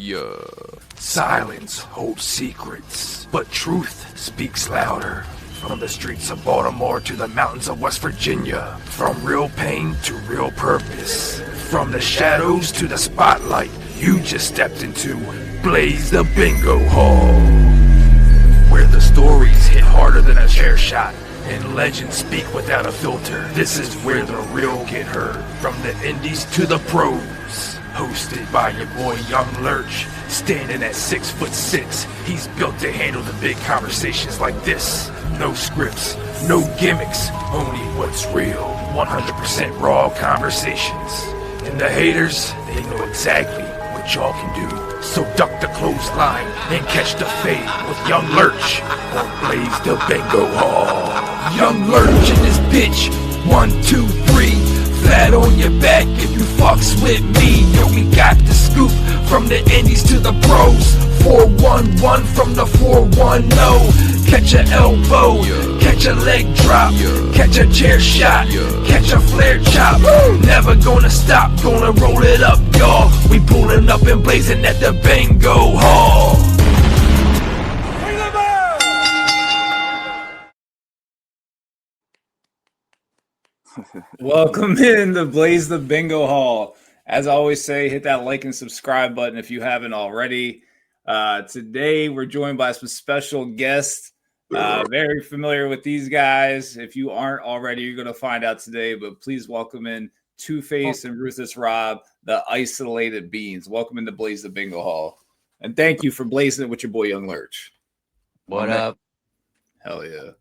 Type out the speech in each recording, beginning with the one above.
Yeah. Silence holds secrets, but truth speaks louder. From the streets of Baltimore to the mountains of West Virginia, from real pain to real purpose, from the shadows to the spotlight, you just stepped into Blaze the Bingo Hall, where the stories hit harder than a chair shot and legends speak without a filter. This is where the real get heard, from the indies to the pros. Hosted by your boy Younglurch, standing at 6'6". He's built to handle the big conversations like this. No scripts, no gimmicks, only what's real. 100% raw conversations. And the haters, they know exactly what y'all can do. So duck the clothesline and catch the fade with Younglurch on Blaze the Bingo Hall. Younglurch in this bitch. 1, 2, 3. Flat on your back if you fucks with me. Yo, we got the scoop from the indies to the pros. 411 from the 410. Catch a elbow, catch a leg drop, catch a chair shot, catch a flare chop. Never gonna stop, gonna roll it up, y'all. We pulling up and blazing at the Bingo Hall. Welcome in to Blaze the Bingo Hall. As I always say, hit that like and subscribe button if you haven't already. Today, we're joined by some special guests. Very familiar with these guys. If you aren't already, you're going to find out today. But please welcome in Two-Face and Ruthless Rob, the Isolated Beingz. Welcome into Blaze the Bingo Hall. And thank you for blazing it with your boy Younglurch. What up? Hell yeah.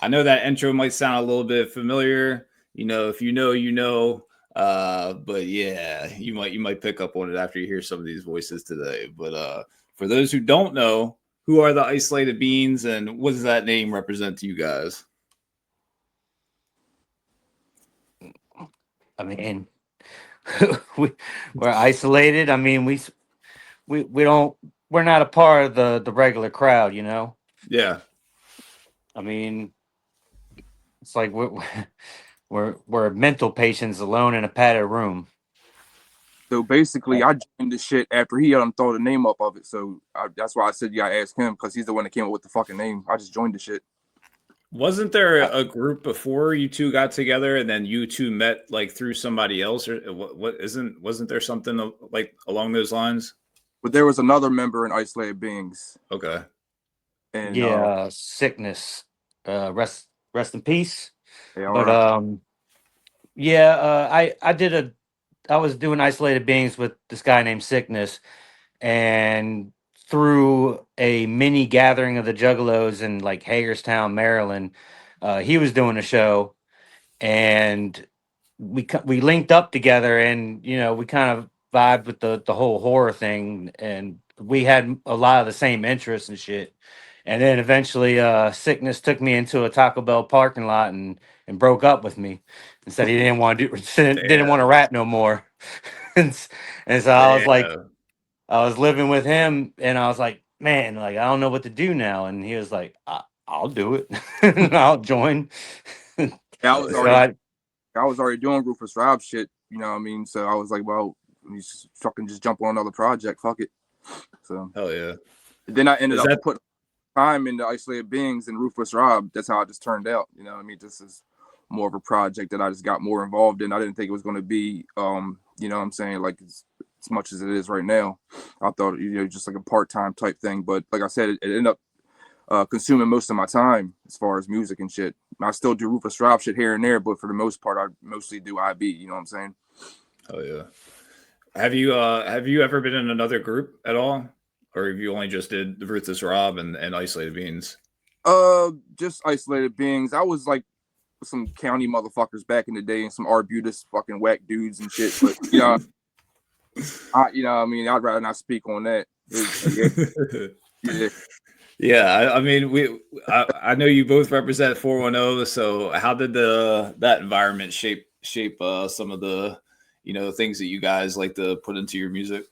I know that intro might sound a little bit familiar. You know, if you know, you know. But yeah, you might pick up on it after you hear some of these voices today. But for those who don't know, who are the Isolated Beingz and what does that name represent to you guys? I mean, we're isolated. I mean, we're not a part of the regular crowd, you know? Yeah. I mean, it's like we're mental patients alone in a padded room. So basically, I joined the shit after he throw the name up of it. So that's why I said you gotta ask him, because he's the one that came up with the fucking name. I just joined the shit. Wasn't there a group before you two got together, and then you two met like through somebody else, or wasn't there something like along those lines? But there was another member in Isolated Beingz. Okay. And yeah, sickness. Rest in peace. Yeah, but right. I was doing Isolated Beingz with this guy named Sickness, and through a mini gathering of the Juggalos in like Hagerstown, Maryland, he was doing a show, and we linked up together, and you know, we kind of vibed with the whole horror thing, and we had a lot of the same interests and shit. And then eventually Sickness took me into a Taco Bell parking lot and broke up with me and said he didn't want to rap no more. and so I was like, I was living with him, and I was like, man, like I don't know what to do now. And he was like, I'll do it. I'll join. I was already doing Ruthless Rob shit, you know what I mean? So I was like, well, just fucking just jump on another project, fuck it. So hell yeah. Then I ended up putting time into Isolated Beingz and Ruthless Rob. That's how it just turned out, you know what I mean? This is more of a project that I just got more involved in. I didn't think it was going to be you know what I'm saying, like as much as it is right now. I thought, you know, just like a part-time type thing, but like I said, it ended up consuming most of my time as far as music and shit. I still do Ruthless Rob shit here and there, but for the most part I mostly do IB, you know what I'm saying? Oh yeah. Have you ever been in another group at all? Or have you only just did the Ruthless Rob and Isolated Beingz? Just Isolated Beingz. I was like some county motherfuckers back in the day and some Arbutus fucking whack dudes and shit. But you know, I mean, I'd rather not speak on that. Yeah. I mean, I know you both represent 410. So how did that environment shape some of the, you know, things that you guys like to put into your music?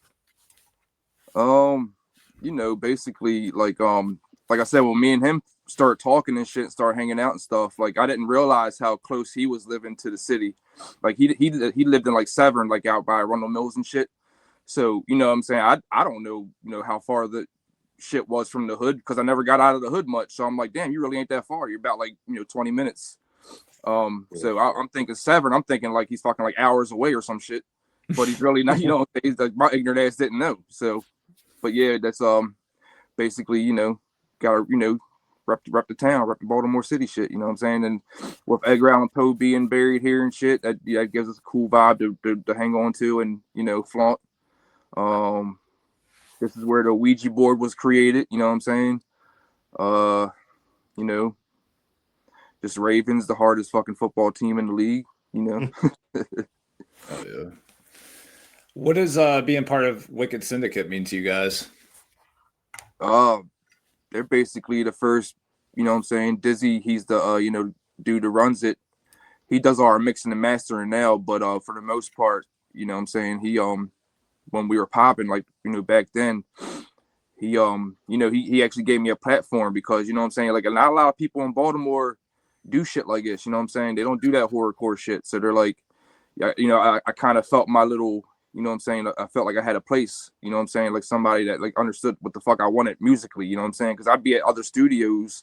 You know, basically like I said, when me and him started talking and shit, start hanging out and stuff, like I didn't realize how close he was living to the city. Like he lived in like Severn, like out by Arundel Mills and shit. So, you know what I'm saying? I don't know, you know, how far the shit was from the hood because I never got out of the hood much. So I'm like, damn, you really ain't that far. You're about like, you know, 20 minutes. So I'm thinking Severn. I'm thinking like he's fucking like hours away or some shit. But he's really not, you know, he's like, my ignorant ass didn't know. So, but yeah, that's basically, you know, gotta, you know, rep the town, rep the Baltimore City shit, you know what I'm saying? And with Edgar Allan Poe being buried here and shit, that gives us a cool vibe to hang on to and, you know, flaunt. This is where the Ouija board was created, you know what I'm saying? You know, just Ravens, the hardest fucking football team in the league, you know. Oh yeah. What does being part of Wicked Syndicate mean to you guys? They're basically the first, you know what I'm saying? Dizzy, he's the you know, dude that runs it. He does all our mixing and mastering now, but for the most part, you know what I'm saying, he when we were popping, like, you know, back then, he you know, he actually gave me a platform because, you know what I'm saying, like, not a lot of people in Baltimore do shit like this, you know what I'm saying? They don't do that horrorcore shit. So they're like, you know, I kind of felt my little, you know what I'm saying, I felt like I had a place, you know what I'm saying, like somebody that like understood what the fuck I wanted musically, you know what I'm saying? Because I'd be at other studios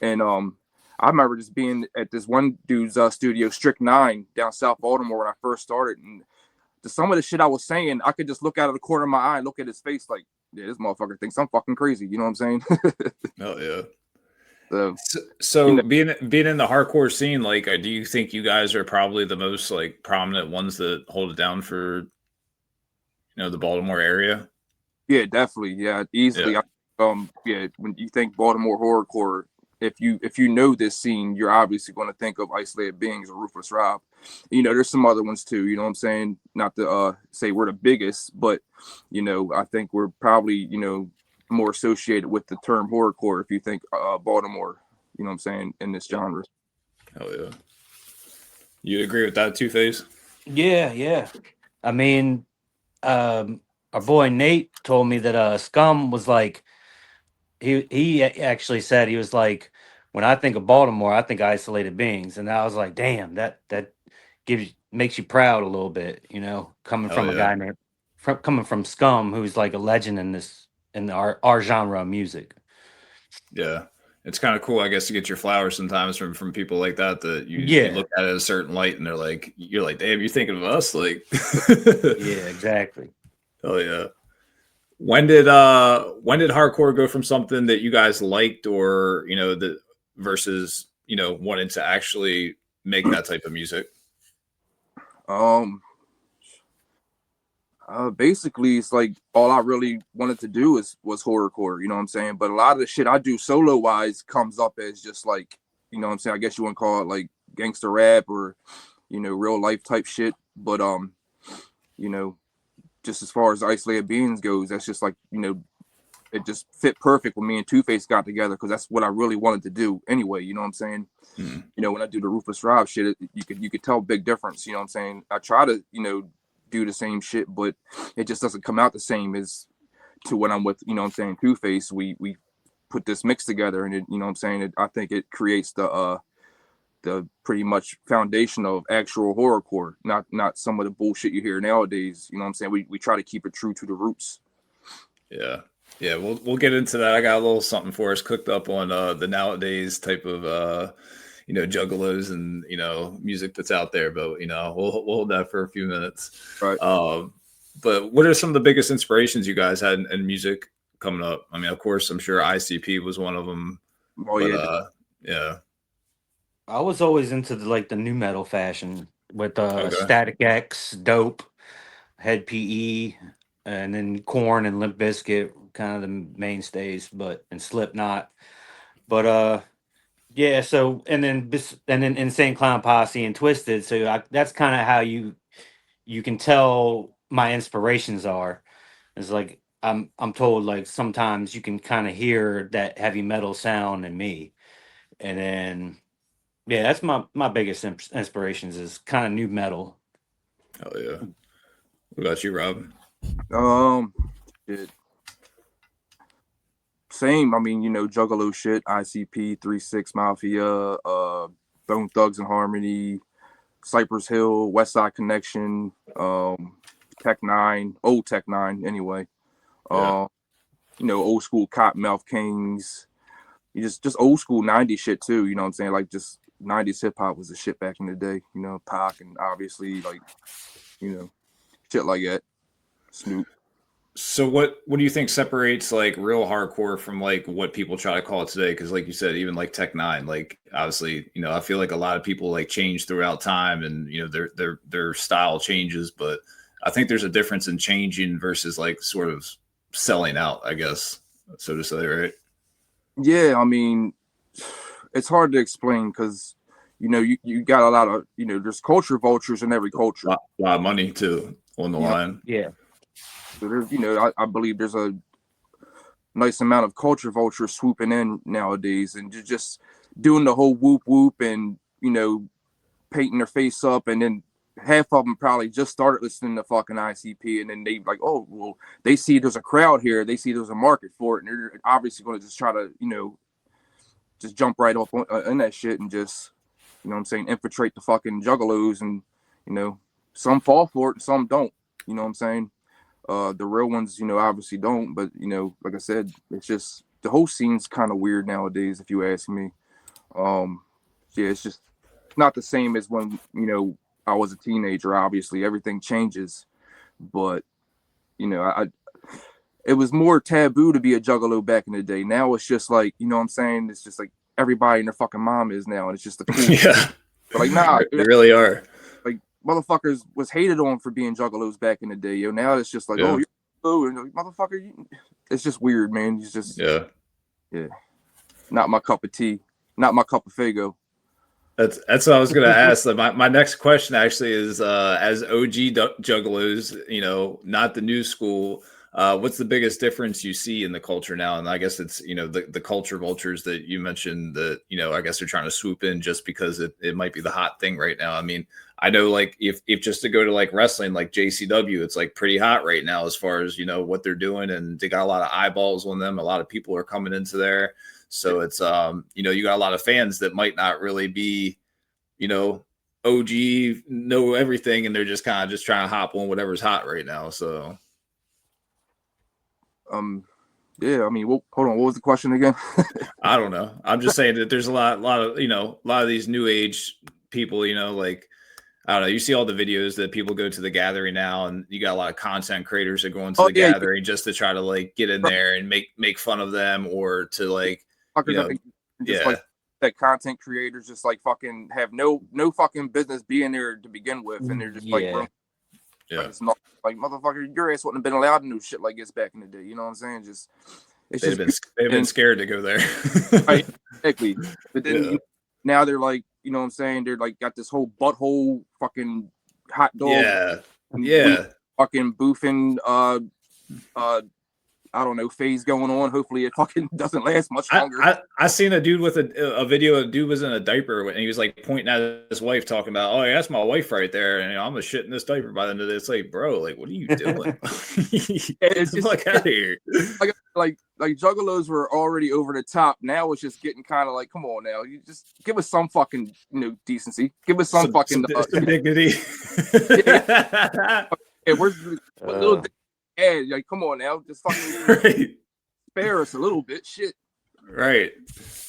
and I remember just being at this one dude's studio, Strict 9, down South Baltimore when I first started, and some of the shit I was saying, I could just look out of the corner of my eye and look at his face like, yeah, this motherfucker thinks I'm fucking crazy, you know what I'm saying? Oh yeah. So you know, being in the hardcore scene, like, do you think you guys are probably the most like prominent ones that hold it down for, you know, the Baltimore area? yeah, definitely, yeah, easily. Yeah. Yeah, when you think Baltimore horrorcore, if you know this scene, you're obviously going to think of Isolated Beingz or Ruthless Rob. You know, there's some other ones too. You know what I'm saying? Not to say we're the biggest, but you know, I think we're probably, you know, more associated with the term horrorcore if you think Baltimore. You know what I'm saying, in this genre. Oh yeah. You agree with that, Two-Face? Yeah. I mean, our boy Nate told me that Scum was like, he actually said, he was like, when I think of Baltimore, I think Isolated Beingz, and I was like, damn, that makes you proud a little bit, you know, coming Hell from a yeah. guy coming from Scum, who's like a legend in our genre of music. Yeah. It's kind of cool, I guess, to get your flowers sometimes from people like that you look at it a certain light and you're like, damn, you're thinking of us, like. Yeah, exactly. Oh yeah. When did hardcore go from something that you guys liked, or, you know, the versus, you know, wanting to actually make that type of music? Basically, it's like all I really wanted to do was horrorcore, you know what I'm saying? But a lot of the shit I do solo wise comes up as just like, you know what I'm saying, I guess you want to call it like gangster rap or, you know, real life type shit. But you know, just as far as Isolated Beingz goes, that's just like, you know, it just fit perfect when me and Two-Face got together because that's what I really wanted to do anyway, you know what I'm saying? You know, when I do the Ruthless Rob shit, you could tell a big difference, you know what I'm saying? I try to, you know, do the same shit, but it just doesn't come out the same as to when I'm with, you know what I'm saying, Two-Face. We put this mix together and it, you know what I'm saying, I think it creates the pretty much foundation of actual horrorcore, not some of the bullshit you hear nowadays, you know what I'm saying? We try to keep it true to the roots. Yeah. Yeah, we'll get into that. I got a little something for us cooked up on the nowadays type of you know, juggalos and, you know, music that's out there, but, you know, we'll hold that for a few minutes. Right. But what are some of the biggest inspirations you guys had in music coming up? I mean, of course, I'm sure ICP was one of them. Oh, but, yeah. Yeah. I was always into the new metal fashion with Okay. Static X, Dope, Head PE, and then Korn and Limp Bizkit, kind of the mainstays, and Slipknot. But yeah, so and then Insane Clown Posse and Twiztid. So that's kind of how you can tell my inspirations are. It's like I'm told like sometimes you can kind of hear that heavy metal sound in me, and then yeah, that's my biggest inspirations is kind of new metal. Oh yeah. What about you, Rob? Shit. Same. I mean, you know, Juggalo shit, ICP, 3-6 Mafia, Bone Thugs and Harmony, Cypress Hill, West Side Connection, Tech Nine, old Tech Nine anyway. Yeah. You know, old school Cottonmouth Kings. You just old school 90s shit too, you know what I'm saying? Like just 90s hip hop was the shit back in the day, you know, Pac and obviously like, you know, shit like that. Snoop. So what do you think separates like real hardcore from like what people try to call it today? Because like you said, even like Tech Nine, like obviously, you know, I feel like a lot of people like change throughout time, and you know their style changes, but I think there's a difference in changing versus like sort of selling out, I guess, so to say, right? Yeah, I mean, it's hard to explain because you know you got a lot of, you know, there's culture vultures in every culture. A lot of money too on the line. Yeah. So there's, you know, I believe there's a nice amount of culture vultures swooping in nowadays and just doing the whole whoop whoop and, you know, painting their face up, and then half of them probably just started listening to fucking ICP, and then they like, oh well, they see there's a crowd here, they see there's a market for it, and they're obviously going to just try to, you know, just jump right up on, in that shit and just, you know what I'm saying, infiltrate the fucking juggalos, and you know, some fall for it and some don't, you know what I'm saying. The real ones, you know, obviously don't, but you know, like I said, it's just the whole scene's kind of weird nowadays, if you ask me. Yeah, it's just not the same as when, you know, I was a teenager. Obviously, everything changes, but you know, it was more taboo to be a juggalo back in the day. Now it's just like, you know what I'm saying? It's just like everybody and their fucking mom is now, and it's just the cool. Yeah, but like nah, they really are. Like motherfuckers was hated on for being juggalos back in the day. Yo, now it's just like, Yeah. oh, you're and motherfucker. It's just weird, man. It's just yeah, not my cup of tea, not my cup of Fago. That's what I was going to ask. My next question actually is, as OG juggalos, you know, not the new school, what's the biggest difference you see in the culture now? And I guess it's, you know, the culture vultures that you mentioned that, you know, I guess they're trying to swoop in just because it might be the hot thing right now. I mean, I know like if just to go to like wrestling, like JCW, it's like pretty hot right now as far as, you know, what they're doing, and they got a lot of eyeballs on them. A lot of people are coming into there. So it's, you know, you got a lot of fans that might not really be, you know, OG, know everything, and they're just kind of just trying to hop on whatever's hot right now. So, yeah, I mean, hold on, what was the question again? I don't know. I'm just saying that there's a lot of, you know, a lot of these new age people, you know, like, I don't know. You see all the videos that people go to the gathering now, and you got a lot of content creators that go into the gathering just to try to like get in there and make fun of them, or to like, you know, like that content creators just like fucking have no fucking business being there to begin with, and they're just like, like, it's not like, motherfucker, your ass wouldn't have been allowed to do shit like this back in the day. You know what I'm saying? Just they've been scared to go there. Right, exactly. But then now they're like, you know what I'm saying? They're like got this whole butthole fucking hot dog. Yeah. Fucking boofing I don't know, phase going on. Hopefully it fucking doesn't last much longer. I seen a dude with a video. A dude was in a diaper and he was like pointing at his wife, talking about, "Oh, yeah, that's my wife right there." And you know, I'm gonna shit in this diaper by the end of this. It's like, bro, like, what are you doing? It's just like out of here. Like juggalos were already over the top. Now it's just getting kind of like, come on now, you just give us some fucking, you know, decency. Give us some fucking dignity. Where's the little? Yeah, like, come on now, just fucking spare us a little bit, shit. Right.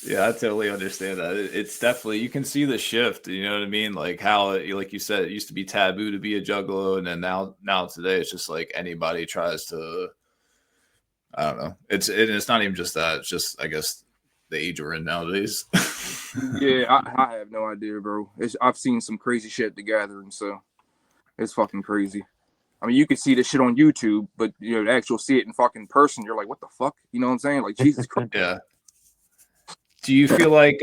Yeah, I totally understand that. It's definitely, you can see the shift. You know what I mean? Like how, like you said, it used to be taboo to be a juggalo, and then now today it's just like anybody tries to. I don't know. It's not even just that. It's just, I guess, the age we're in nowadays. Yeah, I have no idea, bro. I've seen some crazy shit at the gathering, so it's fucking crazy. I mean, you can see this shit on YouTube, but you know, to actually see it in fucking person, you're like, what the fuck? You know what I'm saying? Like, Jesus Christ. Yeah. Do you feel like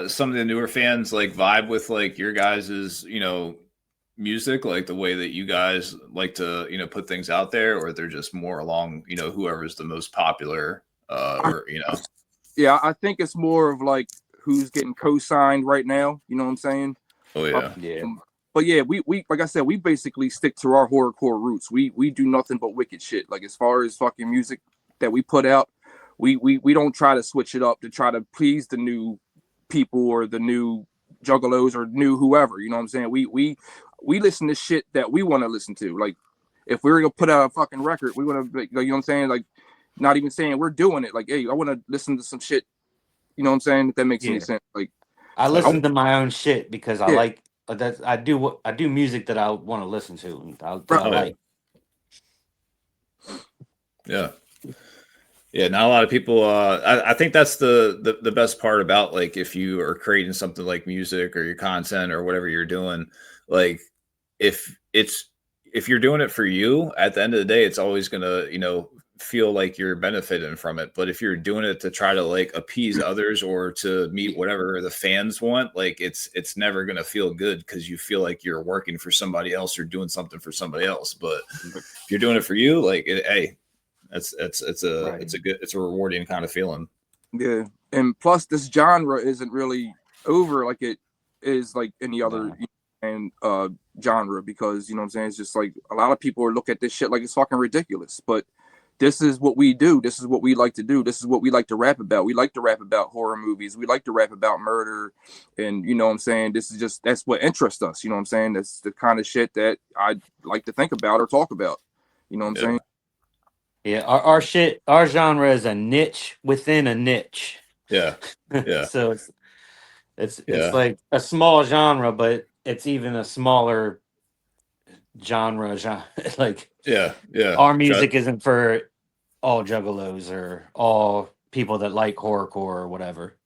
some of the newer fans like vibe with like your guys's, you know, music, like the way that you guys like to, you know, put things out there, or they're just more along, you know, whoever's the most popular, or you know? Yeah, I think it's more of like who's getting co-signed right now. You know what I'm saying? Oh yeah, yeah. But yeah, we like I said, we basically stick to our horrorcore roots. We do nothing but wicked shit. Like as far as fucking music that we put out, we don't try to switch it up to try to please the new people or the new juggalos or new whoever. You know what I'm saying? We listen to shit that we want to listen to. Like if we were gonna put out a fucking record, we would have, you know what I'm saying? Like, not even saying we're doing it. Like, hey, I want to listen to some shit. You know what I'm saying? If that makes any sense. Like, I listen to my own shit because I like that. I do music that I want to listen to and I like. Yeah. Yeah, not a lot of people. I think that's the best part about, like, if you are creating something like music or your content or whatever you're doing, like if you're doing it for you, at the end of the day, it's always gonna, feel like you're benefiting from it. But if you're doing it to try to like appease others or to meet whatever the fans want, like it's never gonna feel good because you feel like you're working for somebody else or doing something for somebody else. But if you're doing it for you, like, hey. It's a rewarding kind of feeling. Yeah, and plus this genre isn't really over like it is like any other genre, because you know what I'm saying, it's just like a lot of people look at this shit like it's fucking ridiculous, but this is what we do. This is what we like to do. This is what we like to rap about. We like to rap about horror movies. We like to rap about murder, and you know what I'm saying, that's what interests us. You know what I'm saying, that's the kind of shit that I like to think about or talk about. You know what I'm saying. Yeah, our genre is a niche within a niche. Yeah, yeah. So it's like a small genre, but it's even a smaller genre. Like, yeah. Our music isn't for all juggalos or all people that like horrorcore or whatever.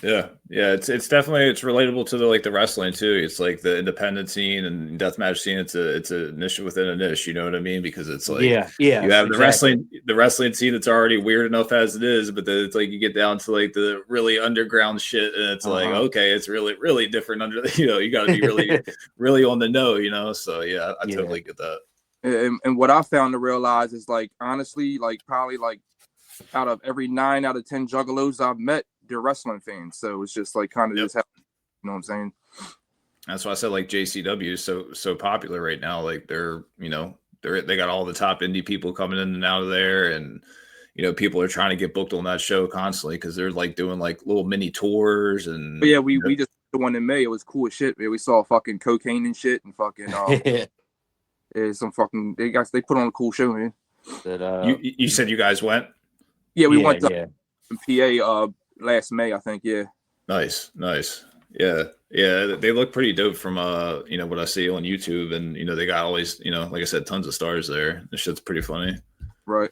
Yeah. It's definitely, it's relatable to the wrestling too. It's like the independent scene and deathmatch scene. It's a niche within a niche. You know what I mean? Because it's like you have the wrestling scene that's already weird enough as it is, but then it's like you get down to like the really underground shit, and it's like, okay, it's really really different under the, you got to be really really on the know. So yeah, I totally get that. And what I found to realize is, like, honestly, like probably like out of every 9 out of 10 juggalos I've met, they're wrestling fans. So it's just like kind of just happen, you know what I'm saying? That's why I said like JCW is so popular right now. Like they got all the top indie people coming in and out of there, and people are trying to get booked on that show constantly because they're like doing like little mini tours. And but yeah, we just the one in May. It was cool as shit. Man. We saw fucking cocaine and shit, and fucking some fucking they put on a cool show, man. You said you guys went? Yeah, we went to PA last May, I think. Yeah. Nice. Yeah. They look pretty dope from what I see on YouTube, and they got always like I said, tons of stars there. This shit's pretty funny. Right.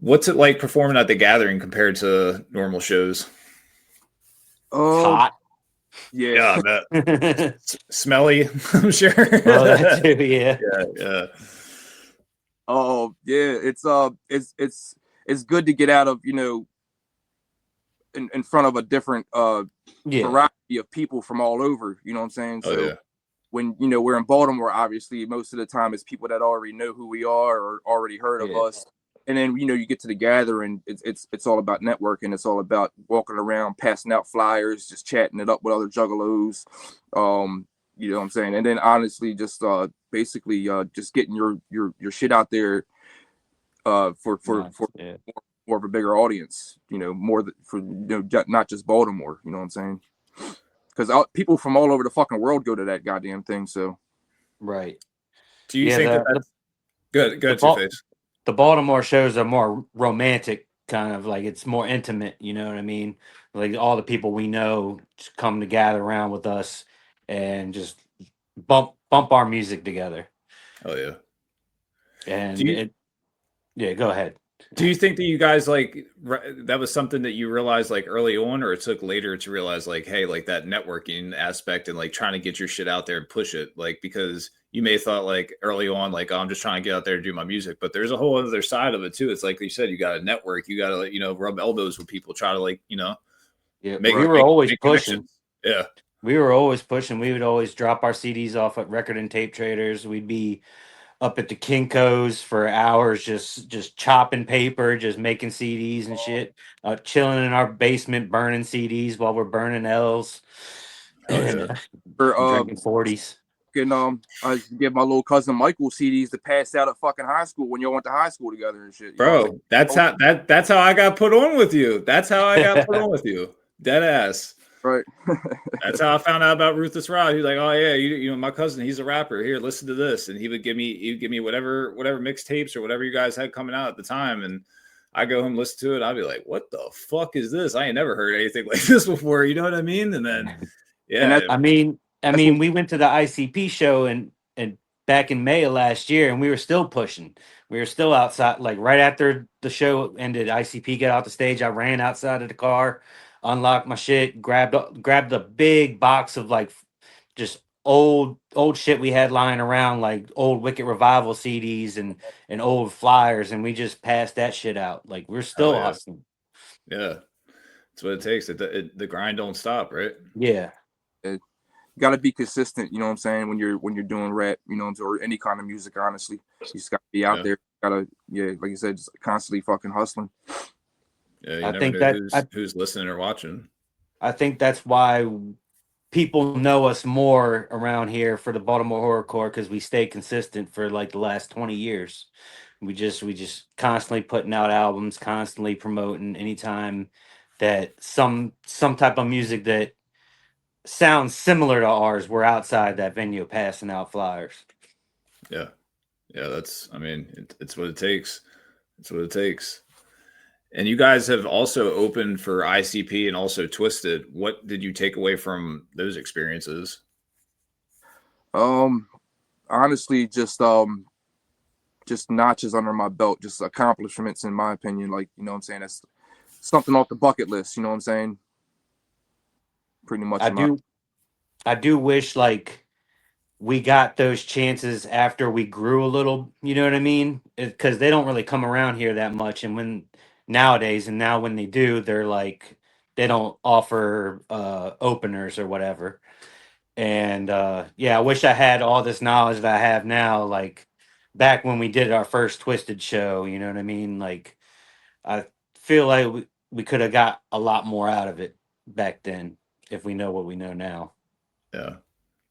What's it like performing at the Gathering compared to normal shows? Hot. Yeah, I bet. Smelly, I'm sure. Oh, that too, yeah. Yeah. Oh, yeah. It's good to get out of, in front of a different variety of people from all over. You know what I'm saying? When we're in Baltimore, obviously most of the time it's people that already know who we are or already heard of us. And then you get to the Gathering, it's all about networking. It's all about walking around, passing out flyers, just chatting it up with other juggalos. You know what I'm saying? And then honestly, just basically just getting your shit out there for more of a bigger audience. Not just Baltimore. You know what I'm saying? Because people from all over the fucking world go to that goddamn thing. So right. Do you think that's good? Good, Two-Face. The Baltimore shows are more romantic, kind of like it's more intimate. You know what I mean? Like all the people we know just come to gather around with us and just bump our music together. Oh yeah. And go ahead. Do you think that you guys that was something that you realized like early on, or it took later to realize like, hey, like that networking aspect and like trying to get your shit out there and push it? Like, because you may have thought like early on, like, oh, I'm just trying to get out there and do my music, but there's a whole other side of it too. It's like you said, you got to network, you got to rub elbows with people, try to we were always pushing. Yeah, we were always pushing. We would always drop our CDs off at record and tape traders. We'd be up at the Kinko's for hours, just chopping paper, just making CDs and shit, chilling in our basement, burning CDs while we're burning L's and drinking 40s. I give my little cousin Michael CDs to pass out at fucking high school when y'all went to high school together and shit. Bro, that's how I got put on with you. That's how I got put on with you. Dead ass. Right. That's how I found out about Ruthless Rob. He's like, oh yeah, you know, my cousin, he's a rapper. Here, listen to this, and he would give me whatever mixtapes or whatever you guys had coming out at the time, and I go home, listen to it. I'd be like, what the fuck is this? I ain't never heard anything like this before. You know what I mean? And then, yeah, I mean, we went to the ICP show and back in May of last year, and we were still pushing. We were still outside, like right after the show ended. ICP got off the stage. I ran outside of the car, unlocked my shit, grabbed a big box of like just old shit we had lying around, like old Wicked Revival CDs and old flyers, and we just passed that shit out. Like we're still hustling. Yeah, that's what it takes. The grind don't stop, right? Yeah. Got to be consistent, you know what I'm saying, when you're doing rap, you know, or any kind of music, honestly. You just got to be out there. Got to, like you said, just constantly fucking hustling. Yeah, you never know who's listening or watching. I think that's why people know us more around here for the Baltimore Horrorcore, because we stay consistent for like the last 20 years. We just constantly putting out albums, constantly promoting anytime that some type of music that sounds similar to ours, we're outside that venue passing out flyers. Yeah, that's, I mean, it's what it takes. It's what it takes. And you guys have also opened for ICP and also Twiztid. What did you take away from those experiences? Honestly, just notches under my belt, just accomplishments in my opinion. Like, you know what I'm saying? That's something off the bucket list, you know what I'm saying? Pretty much. I do wish like we got those chances after we grew a little, you know what I mean? Because they don't really come around here that much. And when they do, they're like, they don't offer openers or whatever. And I wish I had all this knowledge that I have now, like back when we did our first Twiztid show, you know what I mean? Like, I feel like we could have got a lot more out of it back then if we know what we know now. Yeah.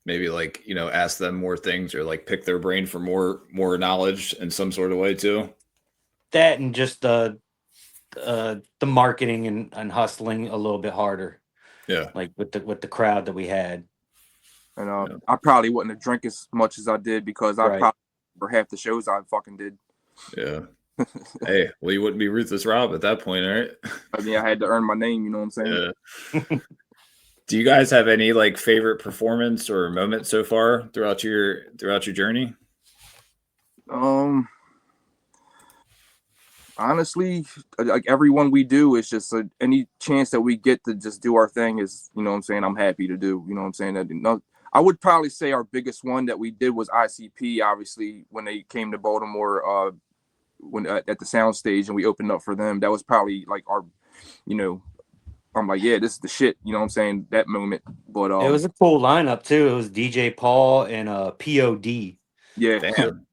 Maybe like, you know, ask them more things or like pick their brain for more knowledge in some sort of way too. That and just the marketing and hustling a little bit harder. Yeah. Like with the crowd that we had. And I probably wouldn't have drank as much as I did because I probably for half the shows I fucking did. Yeah. Hey, well, you wouldn't be Ruthless Rob at that point, right? I mean, I had to earn my name, you know what I'm saying? Yeah. Do you guys have any like favorite performance or moment so far throughout your journey? Honestly, like everyone we do is just any chance that we get to just do our thing is, you know what I'm saying, I'm happy to do, you know what I'm saying? That, I would probably say our biggest one that we did was ICP, obviously, when they came to Baltimore, when at the sound stage and we opened up for them. That was probably like our, you know, I'm like, yeah, this is the shit, you know what I'm saying, that moment. But it was a cool lineup too. It was DJ Paul and POD. Yeah. Damn.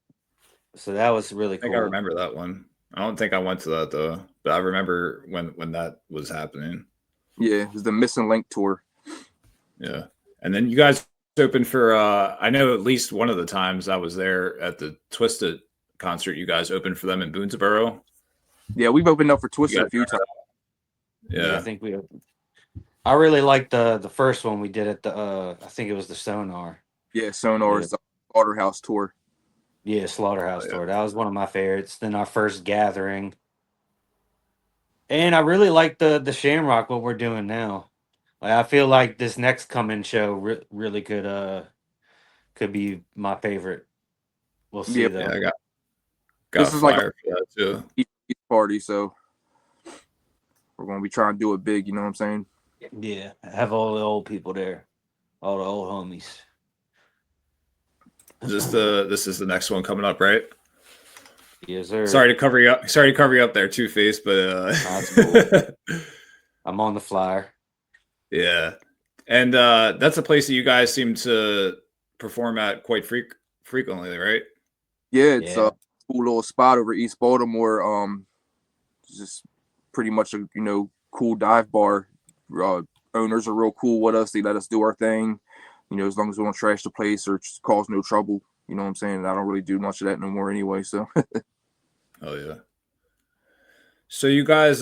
So that was really cool. I think I remember that one. I don't think I went to that though, but I remember when that was happening. Yeah, it was the Missing Link tour. Yeah. And then you guys opened for I know at least one of the times I was there at the Twiztid concert, you guys opened for them in Boonesboro. Yeah, we've opened up for Twiztid a few times. Yeah, I think we opened. I really liked the first one we did at the I think it was the Sonar. Yeah, Sonar's Slaughterhouse tour. Yeah, Slaughterhouse tour. That was one of my favorites. Then our first gathering. And I really like the Shamrock, what we're doing now. Like, I feel like this next coming show really could be my favorite. We'll see though. Yeah, I got this is like a for that too. Party, so we're gonna be trying to do it big, you know what I'm saying? Yeah, have all the old people there, all the old homies. This is the next one coming up, right? Yes, sir. Sorry to cover you up there, Two-Face, but that's cool. I'm on the flyer. Yeah, and that's a place that you guys seem to perform at quite frequently, right? Yeah, it's a cool little spot over East Baltimore. Just pretty much a cool dive bar. Owners are real cool with us. They let us do our thing, as long as we don't trash the place or just cause no trouble. You know what I'm saying? And I don't really do much of that no more anyway. So. Oh yeah. So you guys,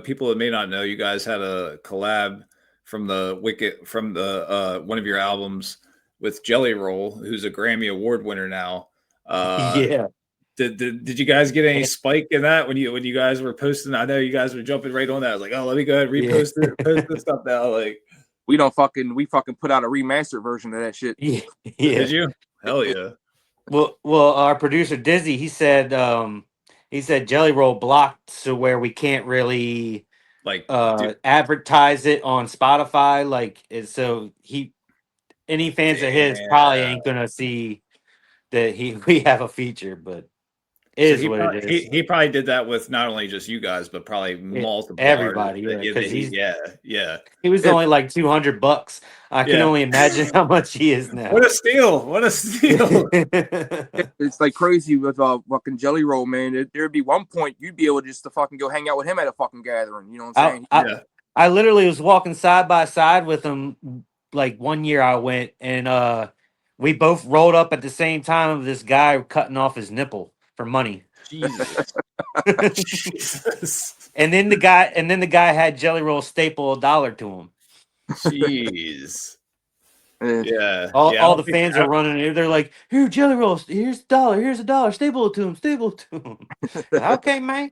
people that may not know, you guys had a collab from the one of your albums with Jelly Roll, who's a Grammy Award winner now. Yeah. Did you guys get any spike in that when you guys were posting? I know you guys were jumping right on that. I was like, oh, let me go ahead and repost it, post this stuff now. Like, we fucking put out a remastered version of that shit. Yeah. Did you? Hell yeah. Well, our producer Dizzy, he said Jelly Roll blocked so where we can't really like advertise it on Spotify. Like, so any fans of his probably ain't gonna see that we have a feature, but it is what it is. He probably did that with not only just you guys, but probably multiple everybody. He was only like $200. I can only imagine how much he is now. What a steal! What a steal! It's like crazy with fucking Jelly Roll, man. There'd be one point you'd be able just to fucking go hang out with him at a fucking gathering. You know what I'm saying? I literally was walking side by side with him. Like one year I went and we both rolled up at the same time of this guy cutting off his nipple for money. Jesus. And then the guy had Jelly Roll staple $1 to him. Jeez. Yeah. All the fans are running. They're like, "Here, Jelly Roll. Here's $1. Here's $1. Staple it to him. Staple it to him." Okay, man.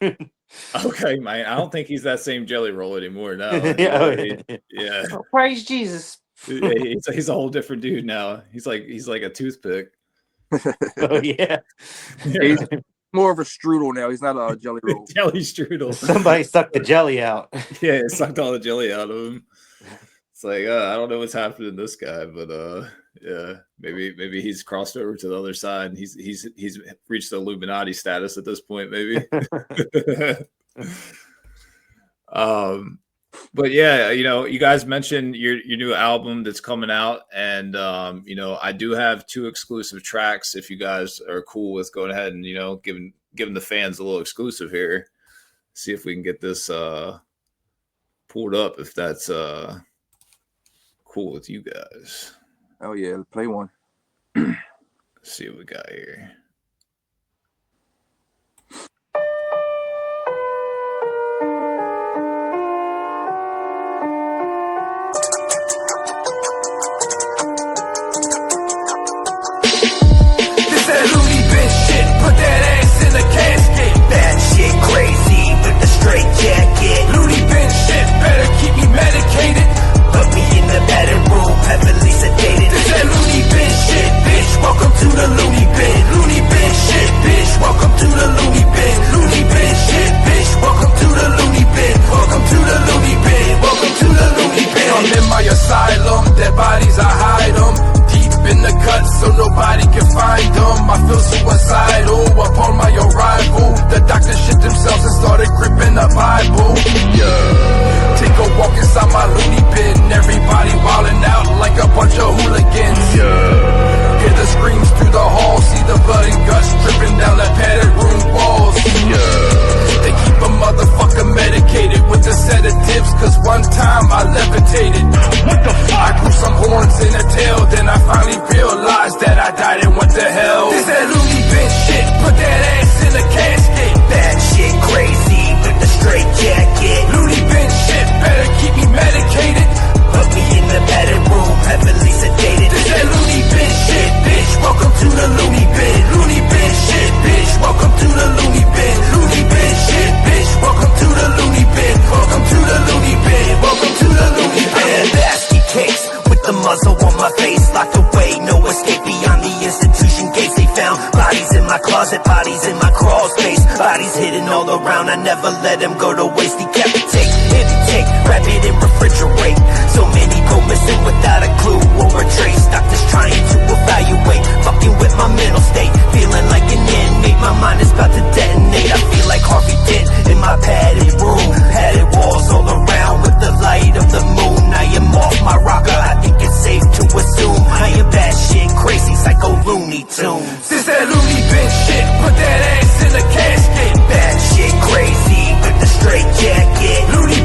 Okay, man. I don't think he's that same Jelly Roll anymore now. Yeah. Oh, praise Jesus. He's a whole different dude now. He's like a toothpick. Oh yeah. He's more of a strudel now. He's not a Jelly Roll. Jelly strudel. Somebody sucked the jelly out. Yeah, it sucked all the jelly out of him. It's like I don't know what's happening to this guy, but yeah, maybe he's crossed over to the other side. He's reached the Illuminati status at this point, maybe. But yeah, you guys mentioned your new album that's coming out, and I do have 2 exclusive tracks. If you guys are cool with going ahead and giving the fans a little exclusive here, see if we can get this pulled up, if that's cool with you guys. Oh yeah, play one. Let's see what we got here. Put that ass in a casket. That shit crazy with the straight jacket. Looney bin shit, better keep me medicated. Put me in the batting room, heavily sedated. This that Looney bin shit, bitch. Welcome to the Looney bin. Looney bin shit, bitch. Welcome to the Looney bin. Looney bin shit, bitch. Welcome to the Looney bin. Welcome to the Looney bin. Welcome to the Looney bin. I'm in my asylum, dead bodies I hide them. In the cut so nobody can find them. I feel suicidal upon my arrival. The doctor shit themselves and started gripping the Bible. Yeah. Take a walk inside my loony bin. Everybody wildin' out like a bunch of hooligans. Yeah. Hear the screams through the hall. See the blood and guts dripping down the padded room walls. Yeah. They keep a motherfucker medicated with the sedatives, cause one time I levitated. What the fuck? I grew some horns in a tail, then I finally realized that I died and went to hell. This that Looney bin shit, put that ass in a casket. That shit crazy with the straight jacket. Looney bin shit, better keep me medicated. Put me in the batting room, heavily sedated. This that Looney bin shit, bitch. Welcome to the Looney bin. Looney bin shit, bitch. Welcome to the Looney bin. Looney bin shit, bitch. Welcome to the Looney bin. Welcome to the Looney bin. Welcome to the Looney bin. Basket case with the muzzle on my face, locked away, no escape beyond the institution gates. They found bodies in my closet, bodies in my crawl space, bodies hidden all around. I never let them go to waste. Decapitate, amputate, wrap it and refrigerate. So many go missing without a clue or a trace. Doctors trying to evaluate, fucking with my mental state, feeling like an inmate. My mind is about to detonate. I feel like Harvey Dent in my padded room, padded walls all around with the light of the moon. I am off my rocker. I think it's safe to assume I am bad shit, crazy psycho Looney Tunes. This that Looney bin shit, put that ass in a casket. Bad shit crazy with the straight jacket. Looney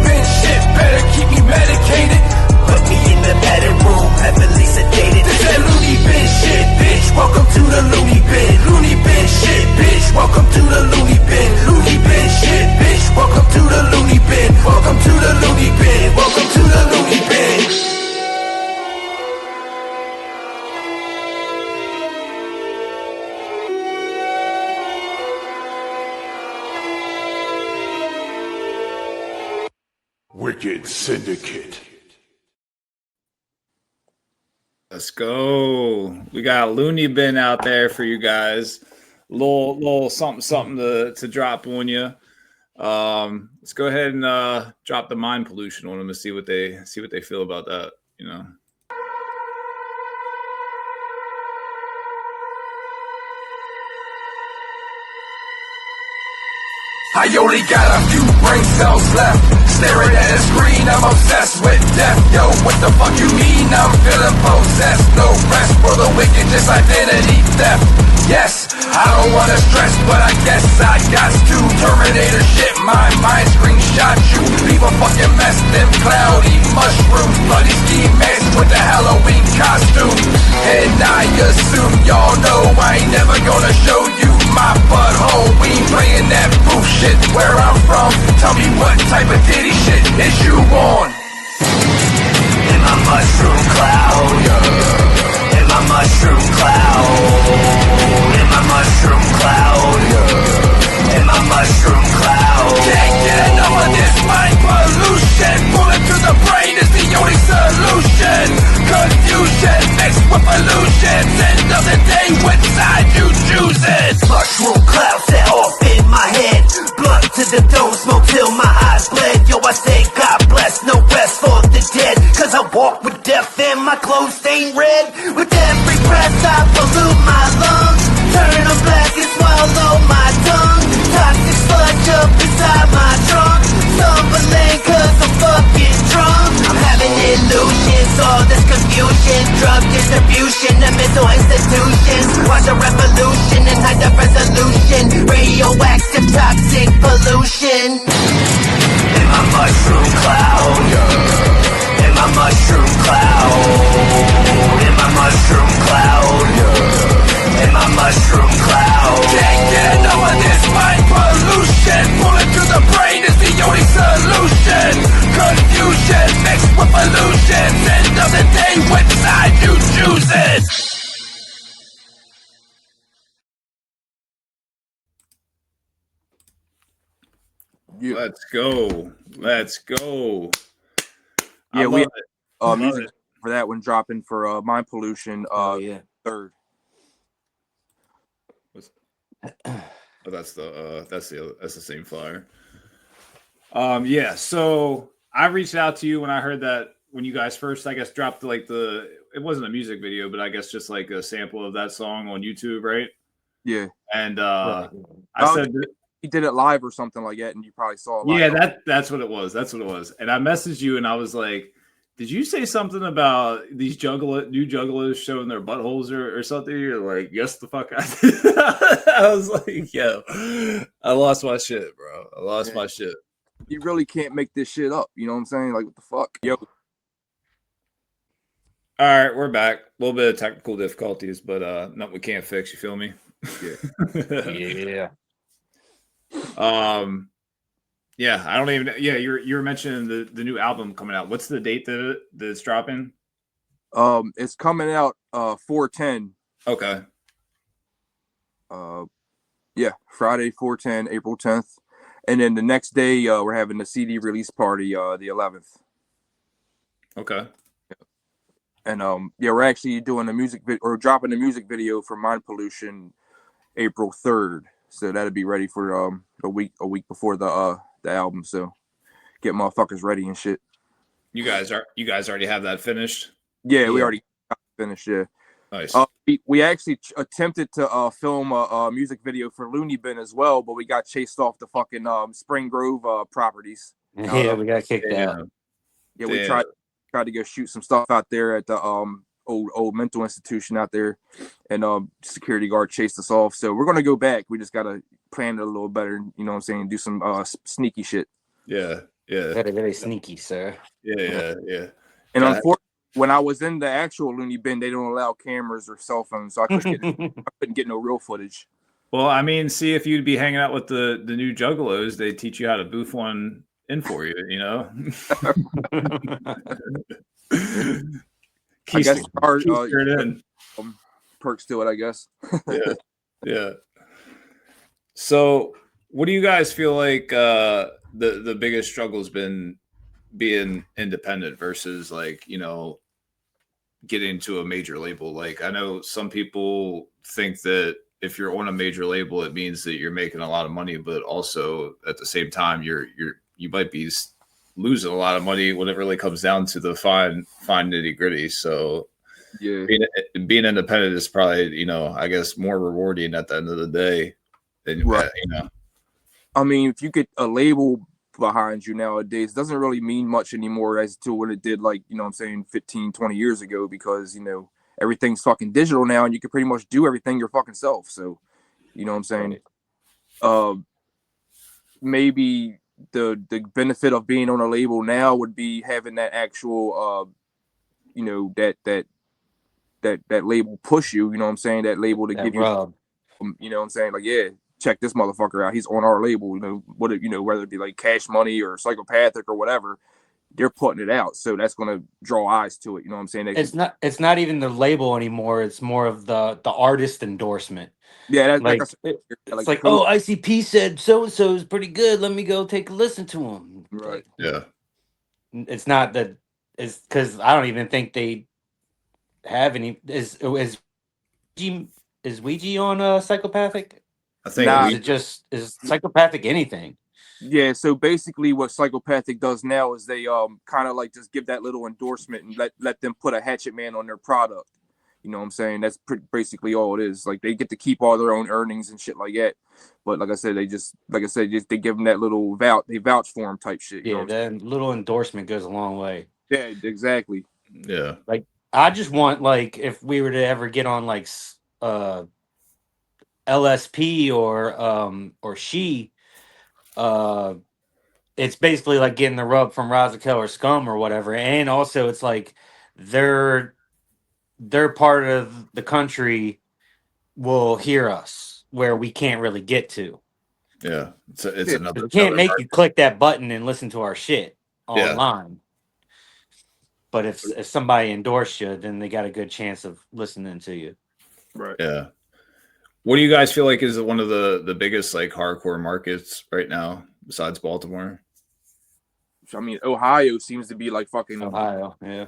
Wicked Syndicate. Let's go. We got Looney bin out there for you guys. Little something to drop on you. Let's go ahead and drop the mind pollution on them and see what they feel about that. You know. I only got a few brain cells left. Staring at a screen, I'm obsessed with death. Yo, what the fuck you mean? I'm feeling possessed. No rest for the wicked, just identity theft. Yes, I don't wanna stress, but I guess I got to. Terminator shit, my mind screenshot you. Leave a fucking mess, them cloudy mushrooms. Bloody ski mask with the Halloween costume. And I assume y'all know I ain't never gonna show you my butthole. We ain't playing that proof shit. Where I'm from, tell me what type of ditty shit is you on? In my mushroom cloud, yeah. In my mushroom cloud. In my mushroom cloud, yeah. In my mushroom cloud. Can't get enough of this mind pollution. Bullet to the brain is the only solution. Confusion mixed with illusions. End of the day, which side you choosing? Mushroom clouds set off in my head. Blood to the dome, smoke till my eyes bled. Yo, I say God bless, no rest for the dead. Cause I walk with death and my clothes stain red. With every breath I pollute my lungs. Turn them black and swallow my tongue. Toxic sludge up inside my trunk. Stumbling cause I'm fucking drunk. I'm having illusions, all this confusion. Drug distribution, the mental institutions. Watch a revolution and hide the resolution. Radioactive toxic pollution. In my mushroom cloud, yeah. In my mushroom cloud. In my mushroom cloud, yeah. In my mushroom cloud. Can't get enough of this mind pollution. Bullet to the brain is the only solution. Confusion mixed with illusions. End of the day, which side you choosing? Yeah. Let's go. Yeah, we have music for that one dropping for mind pollution. Yeah. 3rd. Oh, that's the same flyer. Yeah. So I reached out to you when I heard that when you guys first, I guess, dropped it wasn't a music video, but I guess just like a sample of that song on YouTube, right? Yeah. And Right. I said he did it live or something like that, and you probably saw it live. Yeah, that's what it was. That's what it was. And I messaged you and I was like, did you say something about these new juggalos showing their buttholes or something? You're like, yes, the fuck I did. I was like, yo, I lost my shit, bro. I lost my shit. You really can't make this shit up. You know what I'm saying? Like, what the fuck? Yo. All right, we're back. A little bit of technical difficulties, but nothing we can't fix. You feel me? Yeah. Yeah, I don't even. Yeah, you were mentioning the new album coming out. What's the date that it's dropping? It's coming out 4/10. Okay. Yeah, Friday 4/10, April 10th, and then the next day we're having the CD release party the 11th. Okay. And yeah, we're actually doing a music video or dropping a music video for Mind Pollution April 3rd. So that'll be ready for a week before the album. So get motherfuckers ready and shit. You guys already have that finished? Yeah, we already finished. Yeah. Nice. We actually attempted to film a music video for Looney Bin as well, but we got chased off the fucking Spring Grove properties. Yeah, we got kicked out. Yeah, we tried to go shoot some stuff out there at the old mental institution out there, and security guard chased us off. So we're gonna go back. We just gotta plan it a little better. You know what I'm saying? Do some sneaky shit. Yeah. Very, very sneaky, sir. Yeah. And unfortunately, when I was in the actual Looney Bin, they don't allow cameras or cell phones, so I couldn't get no real footage. Well, I mean, see, if you'd be hanging out with the new Juggalos, they teach you how to booth one in for you. You know. I guess perks to it, I guess. Yeah. So, what do you guys feel like the biggest struggle has been being independent versus like, you know, getting to a major label? Like, I know some people think that if you're on a major label, it means that you're making a lot of money, but also at the same time, you might be losing a lot of money when it really comes down to the fine nitty gritty. So Yeah, being independent is probably, you know, I guess more rewarding at the end of the day than, right. you know. I mean, if you get a label behind you nowadays, it doesn't really mean much anymore as to what it did, like, you know what I'm saying, 15, 20 years ago, because, you know, everything's fucking digital now and you can pretty much do everything your fucking self. So, you know what I'm saying? Maybe the benefit of being on a label now would be having that actual, you know, that label push you, you know what I'm saying? That label to That give rub. you, you know what I'm saying? Like, yeah, check this motherfucker out. He's on our label, you know, you know, whether it be like Cash Money or Psychopathic or whatever, they're putting it out. So that's going to draw eyes to it. You know what I'm saying? It's not even the label anymore. It's more of the artist endorsement. Yeah, Like it's like, oh, ICP said so and so is pretty good. Let me go take a listen to him. Right. Like, Yeah. It's not that. It's because I don't even think they have any. Is Ouija on Psychopathic? I think Nah. Is it just is Psychopathic anything? Yeah, so basically what Psychopathic does now is they kind of like just give that little endorsement and let them put a Hatchet Man on their product. You know what I'm saying? That's basically all it is. Like, they get to keep all their own earnings and shit like that. But like I said, they give them that little they vouch for them type shit. You know what I'm saying? That little endorsement goes a long way. Yeah, exactly. Yeah. Like, I just want, like, if we were to ever get on like LSP or She, it's basically like getting the rub from Razakel or Scum or whatever. And also it's like they're part of the country will hear us where we can't really get to. Yeah. It's another. We can't make you click that button and listen to our shit online. But if somebody endorsed you, then they got a good chance of listening to you. Right. Yeah. What do you guys feel like is one of the biggest like hardcore markets right now besides Baltimore? I mean, Ohio seems to be like fucking Ohio, yeah.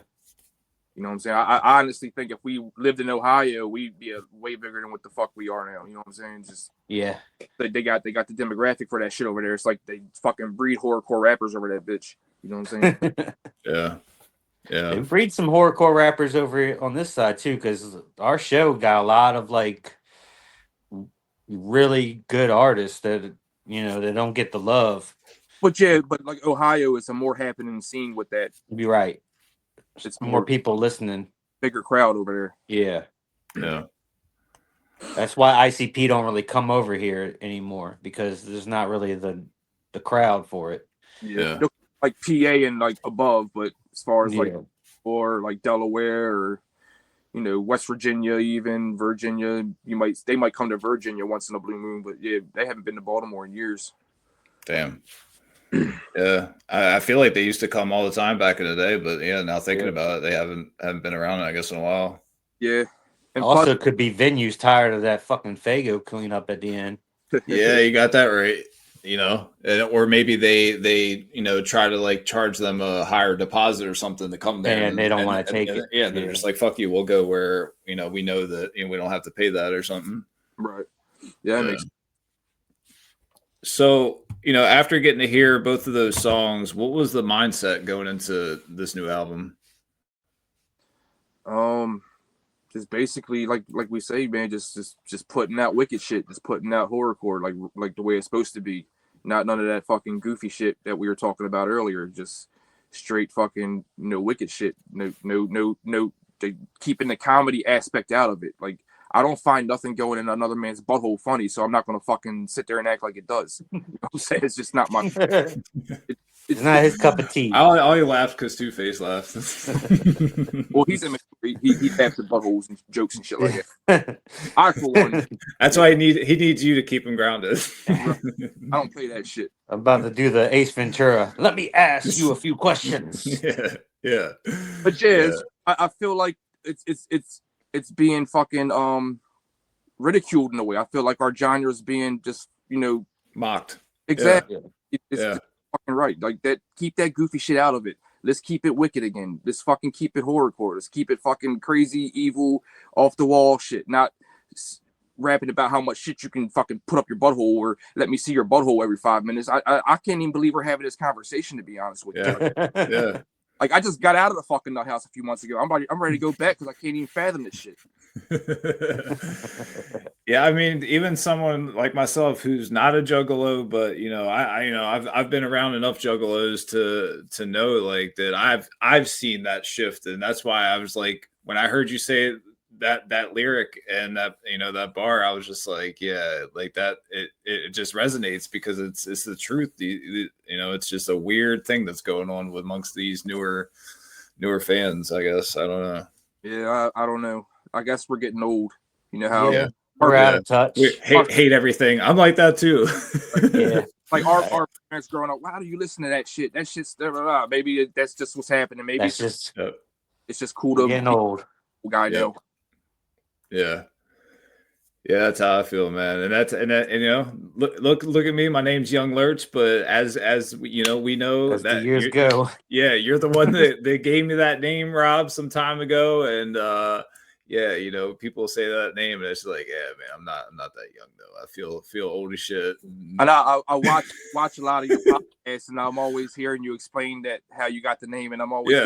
You know what I'm saying? I honestly think if we lived in Ohio, we'd be way bigger than what the fuck we are now. You know what I'm saying? Just yeah. They got the demographic for that shit over there. It's like they fucking breed horrorcore rappers over that bitch. You know what I'm saying? Yeah. Yeah. They breed some horrorcore rappers over on this side too, because our show got a lot of like really good artists that, you know, they don't get the love. But yeah, but like Ohio is a more happening scene with that. You'd be right. It's more people listening. Bigger crowd over there. Yeah. Yeah. That's why ICP don't really come over here anymore, because there's not really the crowd for it. Yeah. Like PA and like above, but as far as like or like Delaware or, you know, West Virginia, even Virginia, they might come to Virginia once in a blue moon, but yeah, they haven't been to Baltimore in years. Damn. Yeah, I feel like they used to come all the time back in the day, but yeah, now thinking about it, they haven't been around, I guess, in a while. Yeah, and also could be venues tired of that fucking Fago cleanup at the end. Yeah, you got that right. You know, or maybe they you know try to like charge them a higher deposit or something to come there, and they don't want to take it. Yeah, they're just like, fuck you, we'll go where, you know, we know that, you know, we don't have to pay that or something. Right. Yeah, that makes sense. So, you know, after getting to hear both of those songs, what was the mindset going into this new album? Just basically like we say, man, just putting out wicked shit, just putting out horrorcore like the way it's supposed to be. Not none of that fucking goofy shit that we were talking about earlier. Just straight fucking wicked shit. No, keeping the comedy aspect out of it. Like, I don't find nothing going in another man's butthole funny, so I'm not gonna fucking sit there and act like it does. You know what I'm saying? It's just not my. It's not his cup of tea. I only laughed because Two-Face laughed. Well, he laughs at buttholes and jokes and shit like that. I, for one, that's why he needs you to keep him grounded. I don't play that shit. I'm about to do the Ace Ventura. Let me ask you a few questions. Yeah. But yeah. I feel like it's being fucking ridiculed in a way. I feel like our genre is being just, you know, mocked. Exactly. Yeah. It's fucking right. Like that, keep that goofy shit out of it. Let's keep it wicked again. Let's fucking keep it horrorcore. Let's keep it fucking crazy, evil, off the wall shit. Not rapping about how much shit you can fucking put up your butthole or let me see your butthole every 5 minutes. I can't even believe we're having this conversation, to be honest with you. Yeah. Like I just got out of the fucking nut house a few months ago. I'm ready to go back because I can't even fathom this shit. Yeah, I mean, even someone like myself who's not a juggalo, but you know, I've been around enough juggalos to know like that I've seen that shift, and that's why I was like, when I heard you say that lyric and that, you know, that bar, I was just like, yeah, like that it just resonates because it's the truth. You know, it's just a weird thing that's going on amongst these newer fans, I guess. I don't know. Yeah, I don't know. I guess we're getting old. You know how we're out of touch. We hate everything. I'm like that too. Yeah. Like our parents growing up, why do you listen to that shit? That shit's maybe that's just what's happening. Maybe it's just cool to getting old. Guy now. Yeah, that's how I feel, man. And you know, look at me. My name's Younglurch, but as you know, we know as that the years go. Yeah, you're the one that gave me that name, Rob, some time ago, and yeah, you know, people say that name, and it's like, yeah, man, I'm not that young though. I feel old as shit. And I watch a lot of your podcasts, and I'm always hearing you explain that how you got the name, and I'm always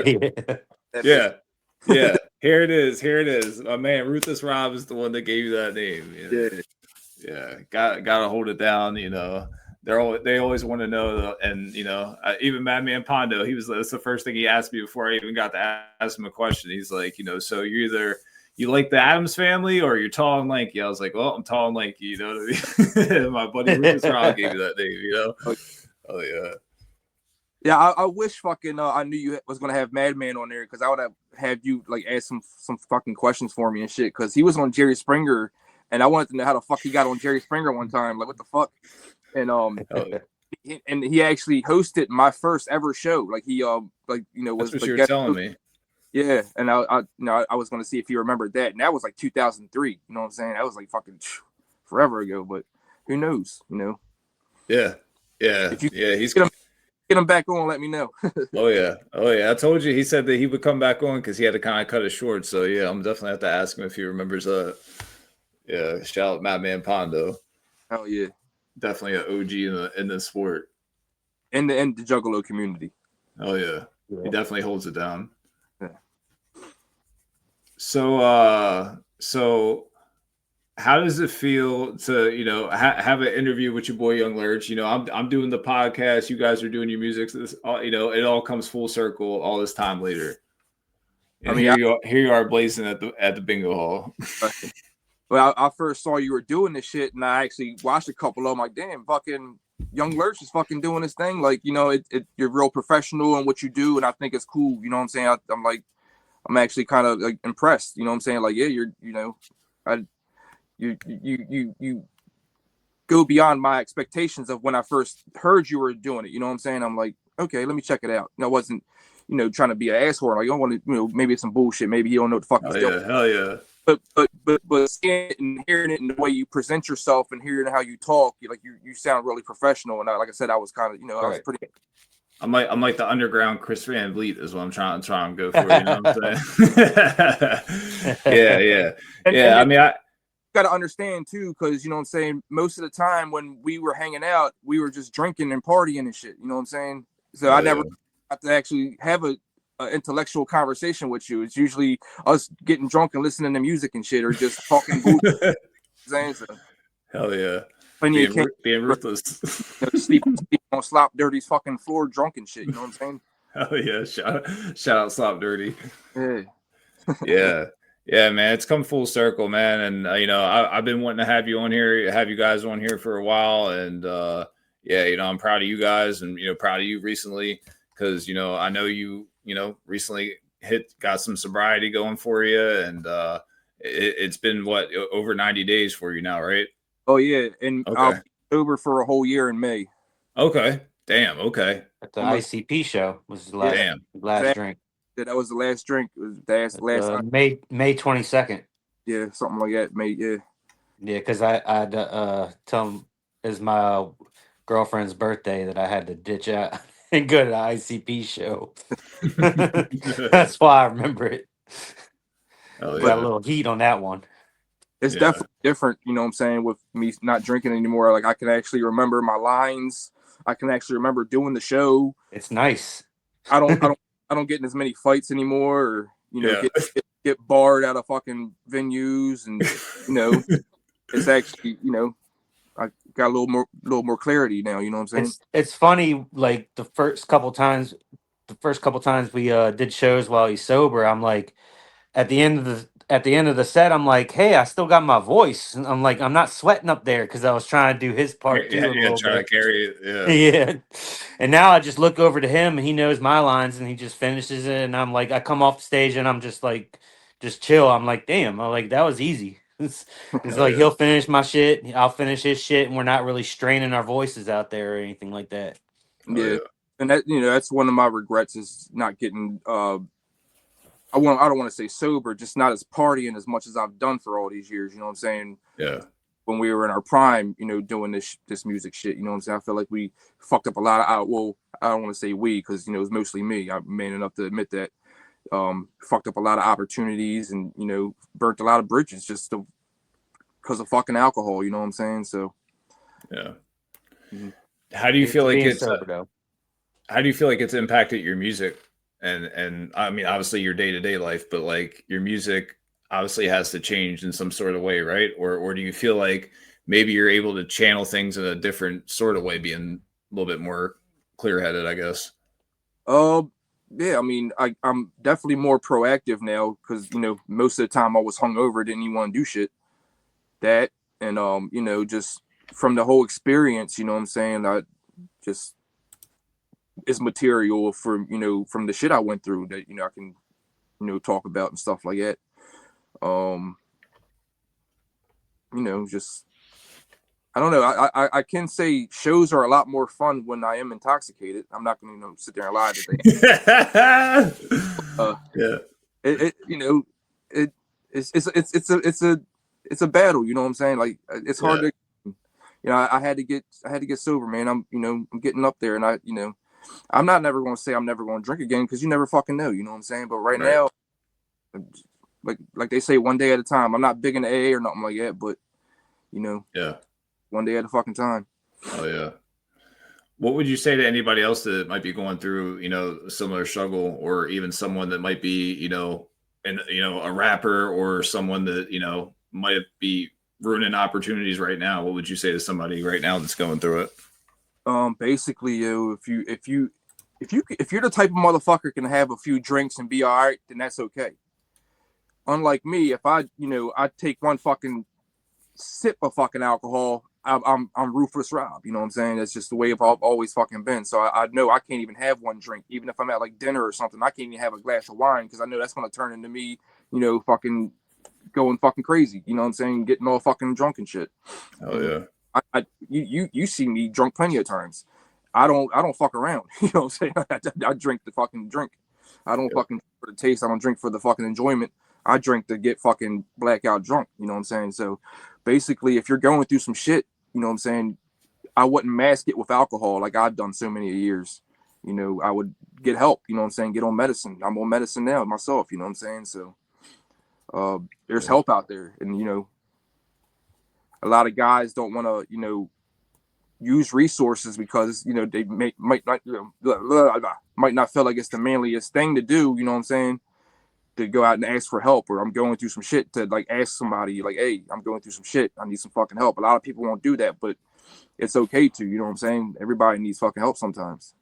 yeah. Here it is. My man, Ruthless Rob is the one that gave you that name. Yeah. Gotta hold it down. You know, they always want to know, and you know, even Madman Pondo, that's the first thing he asked me before I even got to ask him a question. He's like, you know, so you like the Addams Family or you're tall and lanky? I was like, well, I'm tall and lanky. You know what I mean? My buddy Ruthless Rob gave me that name. You know? Oh yeah. Yeah, I wish fucking I knew you was gonna have Madman on there because I would have had you like ask some fucking questions for me and shit because he was on Jerry Springer and I wanted to know how the fuck he got on Jerry Springer one time, like what the fuck, and and he actually hosted my first ever show, like he like you know was that's what like, you were telling me. Yeah, and I was gonna see if he remembered that, and that was like 2003. You know what I'm saying? That was like fucking forever ago, but who knows? You know? Yeah. He's get him back on, let me know. Oh yeah. I told you he said that he would come back on because he had to kind of cut it short. So yeah, I'm definitely have to ask him if he remembers. Yeah, shout out Madman Pondo. Oh yeah, definitely an OG in the sport, in the Juggalo community. Oh yeah, he definitely holds it down. Yeah. So how does it feel to, you know, have an interview with your boy Younglurch? You know, I'm doing the podcast. You guys are doing your music. So this, you know, it all comes full circle all this time later. And here you are blazing at the bingo hall. Well, I first saw you were doing this shit, and I actually watched a couple of them. Like, damn, fucking Younglurch is fucking doing this thing. Like, you know, you're real professional in what you do, and I think it's cool. You know what I'm saying? I'm actually kind of like impressed. You know what I'm saying? Like, yeah, you go beyond my expectations of when I first heard you were doing it. You know what I'm saying? I'm like, okay, let me check it out. And I wasn't, you know, trying to be an asshole. Like, I don't want to, you know, maybe it's some bullshit. Maybe he don't know what the fuck he's doing. Hell yeah. But seeing it and hearing it in the way you present yourself and hearing how you talk, you sound really professional. And like I said, I was kind of, you know, I was pretty. I'm like the underground Chris Van Vliet is what I'm trying to go for. You know what I'm saying? Yeah. I mean, I got to understand too, because you know what I'm saying. Most of the time when we were hanging out, we were just drinking and partying and shit. You know what I'm saying? So I never got to actually have a intellectual conversation with you. It's usually us getting drunk and listening to music and shit, or just talking. Hell yeah. Being ruthless. Sleep on Slop Dirty's fucking floor drunk and shit. You know what I'm saying? Hell yeah. Shout out Slop Dirty. Yeah. Yeah, man. It's come full circle, man. And, you know, I've been wanting to have you guys on here for a while. And, yeah, you know, I'm proud of you guys and, you know, proud of you recently because, you know, I know you know, recently got some sobriety going for you. And it's been, over 90 days for you now, right? Oh, yeah. And I'll be sober for a whole year in May. Okay. Damn. Okay. At the ICP show was the last drink. Yeah, that was the last drink. It was the last May 22nd. Yeah, something like that. May, yeah. Yeah, because I tell him it's my girlfriend's birthday that I had to ditch out. and go to the ICP show. That's why I remember it. Oh, Got a little heat on that one. It's definitely different, you know what I'm saying, with me not drinking anymore. Like I can actually remember my lines. I can actually remember doing the show. It's nice. I don't get in as many fights anymore, or get barred out of fucking venues, and it's actually I got a little more clarity now. You know what I'm saying? It's funny. Like the first couple times we did shows while he's sober, I'm like, at the end of the set, I'm like, hey, I still got my voice. And I'm like, I'm not sweating up there because I was trying to do his part too. Trying to carry it. Yeah. And now I just look over to him and he knows my lines and he just finishes it. And I'm like, I come off the stage and I'm just like, just chill. I'm like, damn, I'm like, that was easy. It's like he'll finish my shit, I'll finish his shit, and we're not really straining our voices out there or anything like that. Yeah. And that that's one of my regrets, is not getting I don't want to say sober, just not as partying as much as I've done for all these years. You know what I'm saying? Yeah. When we were in our prime, doing this music shit. You know what I'm saying? I feel like we fucked up a lot of. Well, I don't want to say we, because it was mostly me. I'm man enough to admit that. Fucked up a lot of opportunities, and burnt a lot of bridges just because of fucking alcohol. You know what I'm saying? So. Yeah. How do you feel like it's? How do you feel like it's impacted your music? And I mean, obviously your day-to-day life, but like your music obviously has to change in some sort of way, right? Or do you feel like maybe you're able to channel things in a different sort of way, being a little bit more clear-headed, I guess? Yeah, I mean, I'm definitely more proactive now, because most of the time I was hungover, didn't even want to do shit. That, and just from the whole experience, you know what I'm saying, I just, it's material from from the shit I went through that I can talk about and stuff like that. Just, I don't know. I can say shows are a lot more fun when I am intoxicated. I'm not going to sit there and lie to it's a battle. You know what I'm saying? Like, it's hard to. I had to get sober, man. I'm getting up there, and I'm not never going to say I'm never going to drink again, because you never fucking know. You know what I'm saying? But right now, like they say, one day at a time. I'm not big into AA or nothing like that, but one day at a fucking time. Oh yeah. What would you say to anybody else that might be going through a similar struggle, or even someone that might be a rapper, or someone that might be ruining opportunities right now? What would you say to somebody right now that's going through it? Basically, if you're the type of motherfucker can have a few drinks and be all right, then that's okay. Unlike me, if I take one fucking sip of fucking alcohol, I'm Ruthless Rob. You know what I'm saying? That's just the way I've always fucking been. So I know I can't even have one drink, even if I'm at like dinner or something. I can't even have a glass of wine, because I know that's gonna turn into me, fucking going fucking crazy. You know what I'm saying? Getting all fucking drunk and shit. Oh yeah. You see me drunk plenty of times. I don't fuck around. You know what I'm saying? I drink the fucking drink. I don't fucking for the taste. I don't drink for the fucking enjoyment. I drink to get fucking blackout drunk. You know what I'm saying? So basically, if you're going through some shit, you know what I'm saying, I wouldn't mask it with alcohol like I've done so many years. I would get help. You know what I'm saying? Get on medicine. I'm on medicine now myself. You know what I'm saying? So there's help out there, and a lot of guys don't want to use resources, because they might not feel like it's the manliest thing to do. You know what I'm saying? To go out and ask for help, or I'm going through some shit, to like ask somebody like, hey, I'm going through some shit, I need some fucking help. A lot of people won't do that, but it's okay to. You know what I'm saying? Everybody needs fucking help sometimes.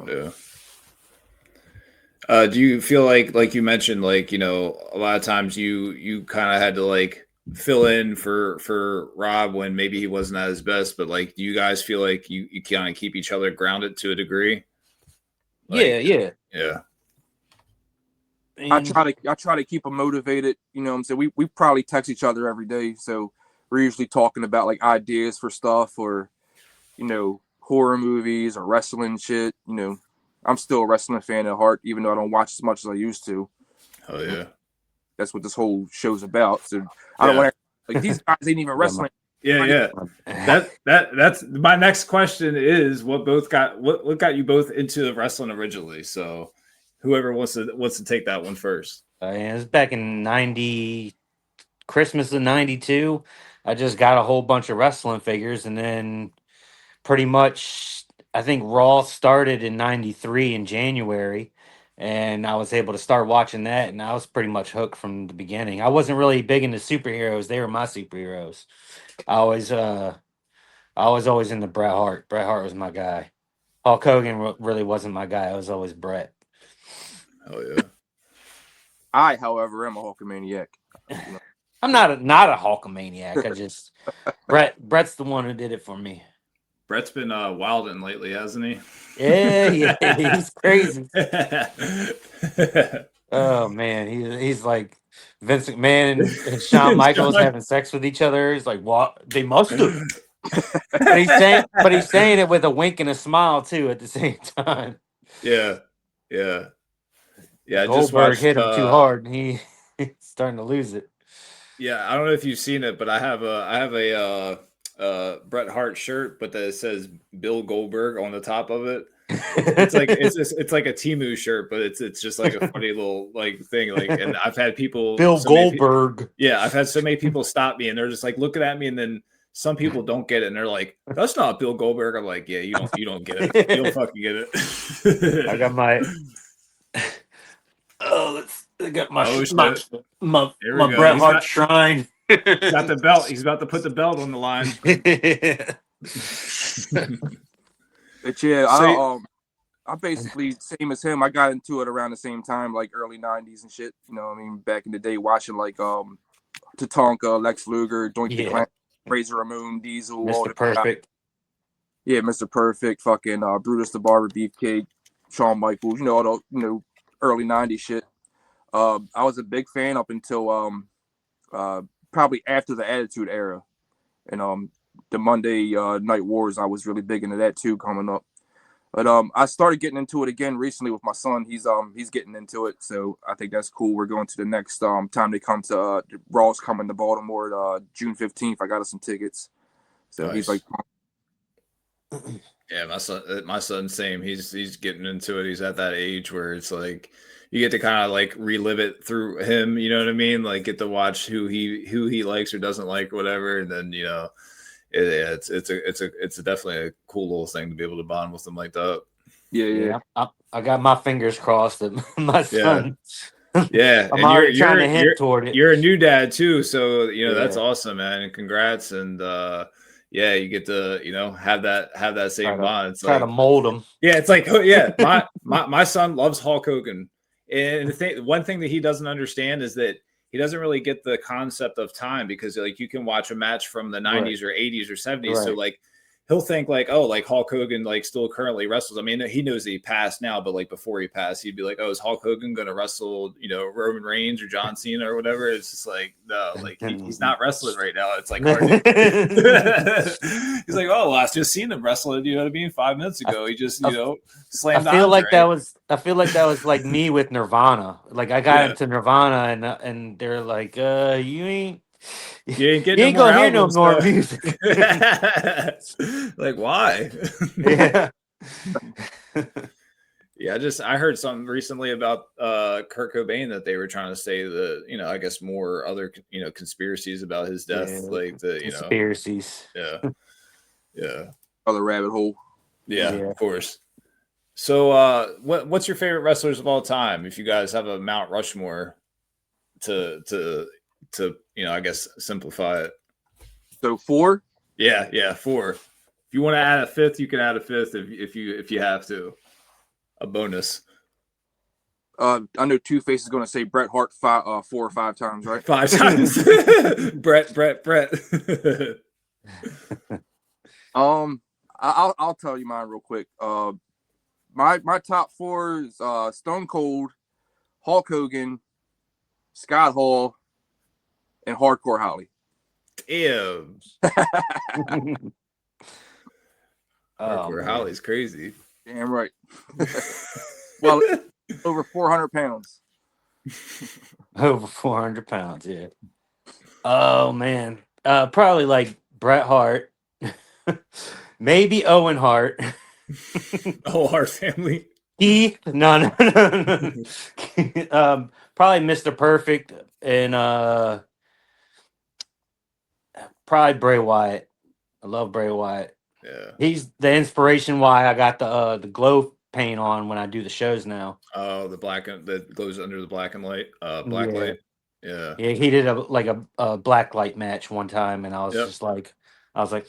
Yeah. Do you feel like you mentioned, like, a lot of times you kind of had to like fill in for Rob when maybe he wasn't at his best, but like, do you guys feel like you kind of keep each other grounded to a degree? Like, yeah. I try to keep them motivated. You know what I'm saying? We probably text each other every day, so we're usually talking about like ideas for stuff, or horror movies or wrestling shit. I'm still a wrestling fan at heart, even though I don't watch as much as I used to. Oh yeah. That's what this whole show's about. So I don't want to, like, these guys ain't even wrestling. Yeah. That's my next question is what got you both into wrestling originally? So whoever wants to take that one first. It was back in Christmas of '92. I just got a whole bunch of wrestling figures, and then pretty much I think Raw started in '93 in January, and I was able to start watching that, and I was pretty much hooked from the beginning. I wasn't really big into superheroes; they were my superheroes. I was always into Bret Hart. Bret Hart was my guy. Hulk Hogan really wasn't my guy. I was always Bret. Oh yeah. I, however, am a Hulkamaniac. I'm not a Hulkamaniac. I just Bret's the one who did it for me. Bret's been wilding lately, hasn't he? Yeah, he's crazy. Oh man, he's like Vince McMahon and Shawn Michaels having sex with each other. He's like, what? They must have. But he's saying it with a wink and a smile too at the same time. Yeah. Goldberg hit him too hard, and he's starting to lose it. Yeah, I don't know if you've seen it, but I have a Bret Hart shirt, but that says Bill Goldberg on the top of it. It's like it's like a Temu shirt, but it's just like a funny little like thing. Like, and I've had people Goldberg. I've had so many people stop me, and they're just like looking at me, and then some people don't get it, and they're like, "That's not Bill Goldberg." I'm like, "Yeah, you don't get it. You don't fucking get it." I got my. I got my Bret Hart shrine. Got the belt. He's about to put the belt on the line. But yeah, I basically same as him. I got into it around the same time, like early '90s and shit. You know what I mean? Back in the day, watching like Tatanka, Lex Luger, Doink Clan, Razor Ramon, Diesel, Mr. Perfect. Yeah, Mr. Perfect, fucking Brutus the Barber, Beefcake, Shawn Michaels. You know all the early '90s shit. I was a big fan up until probably after the Attitude Era, and the Monday Night Wars. I was really big into that too coming up. But I started getting into it again recently with my son. He's getting into it, so I think that's cool. We're going to the next time they come to Raw's coming to Baltimore June 15th. I got us some tickets, so nice. He's like, yeah, my son, same. He's getting into it. He's at that age where it's like you get to kind of like relive it through him. You know what I mean? Like get to watch who he likes or doesn't like, or whatever, and then it's definitely a cool little thing to be able to bond with them like that. Yeah. I got my fingers crossed that my son. Yeah, I'm already trying to hint toward it. You're a new dad too, so that's awesome, man. And congrats, and you get to have that same bond. It's try to mold him. Yeah, it's like my son loves Hulk Hogan, and one thing that he doesn't understand is that he doesn't really get the concept of time, because like you can watch a match from the 90s or 80s or 70s. Right. So like he'll think like, oh, like Hulk Hogan like still currently wrestles. I mean, he knows that he passed now, but like before he passed, he'd be like, oh, is Hulk Hogan going to wrestle, Roman Reigns or John Cena or whatever? It's just like, no, like he's not wrestling right now. It's like hard he's like, oh, well, I just seen him wrestling, 5 minutes ago. He just, slammed. I feel like that was like me with Nirvana. Like I got into Nirvana and they're like, you ain't gonna hear no more music. Like, why? Yeah. Yeah, I heard something recently about Kurt Cobain that they were trying to say that, I guess more other conspiracies about his death, like the conspiracies. Yeah. Other rabbit hole. Yeah, of course. So what's your favorite wrestlers of all time? If you guys have a Mount Rushmore to I guess simplify it. So 4? Yeah, 4. If you want to add a 5th, you can add a 5th if you have to. A bonus. I know Two-Face is going to say Bret Hart 4 or 5 times, right? 5 times. Bret. I'll tell you mine real quick. My top 4 is Stone Cold, Hulk Hogan, Scott Hall, and Hardcore Holly. Damn. Hardcore Holly's crazy. Damn right. Well, over 400 pounds. Over 400 pounds, yeah. Oh man, probably like Bret Hart, maybe Owen Hart. Oh, our family. He no. Probably Mr. Perfect and probably Bray Wyatt. I love Bray Wyatt. Yeah. He's the inspiration why I got the glow paint on when I do the shows now. Oh, the black that goes under the black and light, black Yeah. light. Yeah. Yeah, he did a black light match one time, and I was just like, that'd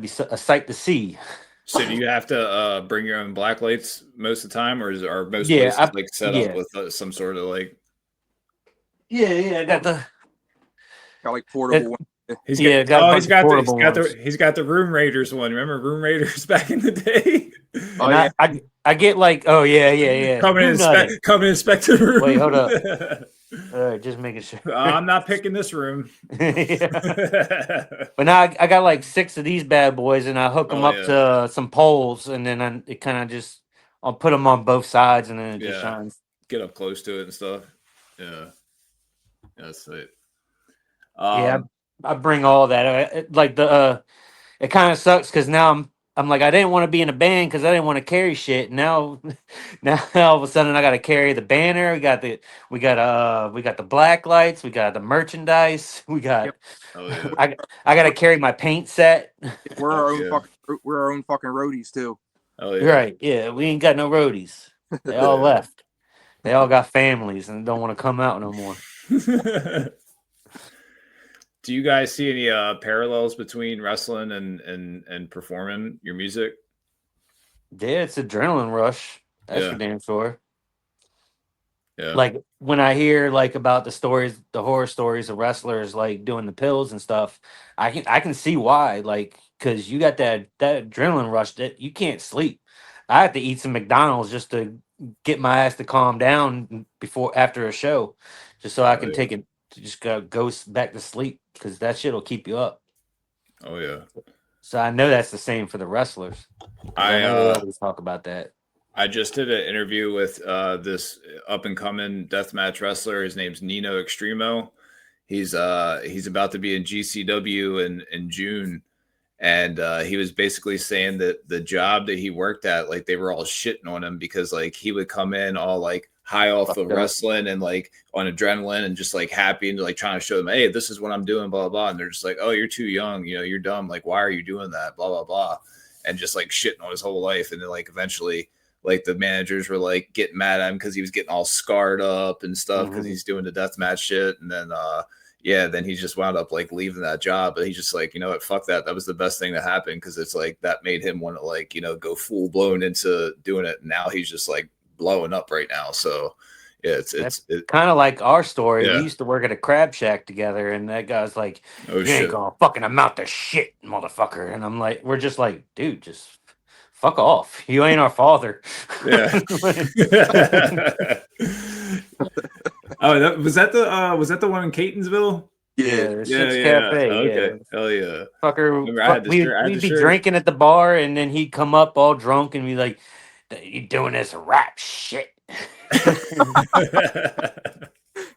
be a sight to see. So do you have to bring your own black lights most of the time, or are most places like set up with some sort of like? Yeah, I got like portable one. He's got the Room Raiders one. Remember Room Raiders back in the day? Oh yeah. I get like, oh yeah. Come and inspect the room. Wait, hold up. All right, just making sure. I'm not picking this room. But now I got like 6 of these bad boys, and I hook them up to some poles, and then it kind of just I'll put them on both sides, and then it just shines. Get up close to it and stuff. Yeah, that's it. I bring all that. It kind of sucks because now I'm like, I didn't want to be in a band because I didn't want to carry shit. Now all of a sudden I got to carry the banner. We got the black lights. We got the merchandise. We got. Oh, yeah. I got to carry my paint set. We're our own fucking roadies too. Oh yeah. Right. Yeah, we ain't got no roadies. They all left. They all got families and don't want to come out no more. Do you guys see any parallels between wrestling and performing your music? Yeah, it's adrenaline rush. That's for damn sure. Yeah. Like when I hear like about the horror stories of wrestlers like doing the pills and stuff, I can see why. Like, because you got that adrenaline rush that you can't sleep. I have to eat some McDonald's just to get my ass to calm down after a show, just so I can take it. To just go back to sleep because that shit will keep you up. Oh yeah. So I know that's the same for the wrestlers. I know they always talk about that. I just did an interview with this up and coming deathmatch wrestler. His name's Nino Extremo. He's about to be in GCW in June, and he was basically saying that the job that he worked at, like they were all shitting on him because like he would come in all like high off of wrestling and like on adrenaline and just like happy and like trying to show them, hey, this is what I'm doing, blah, blah, blah. And they're just like, oh, you're too young. You know, you're dumb. Like, why are you doing that? Blah, blah, blah. And just like shitting on his whole life. And then like eventually like the managers were like getting mad at him because he was getting all scarred up and stuff because he's doing the deathmatch shit. And then, then he just wound up like leaving that job. But he's just like, you know what, fuck that. That was the best thing that happened because it's like that made him want to like, you know, go full blown into doing it. And now he's just like blowing up right now. So yeah, it's kind of like our story. Yeah. We used to work at a crab shack together, and that guy's like, "You ain't gonna fucking amount to shit, motherfucker." And I'm like, we're just like, dude, just fuck off. You ain't our father. Yeah. Was that the one in Catonsville? Yeah, Cafe. Okay, yeah. Hell yeah, fucker. We'd be drinking at the bar, and then he'd come up all drunk and be like, "You doing this rap shit?"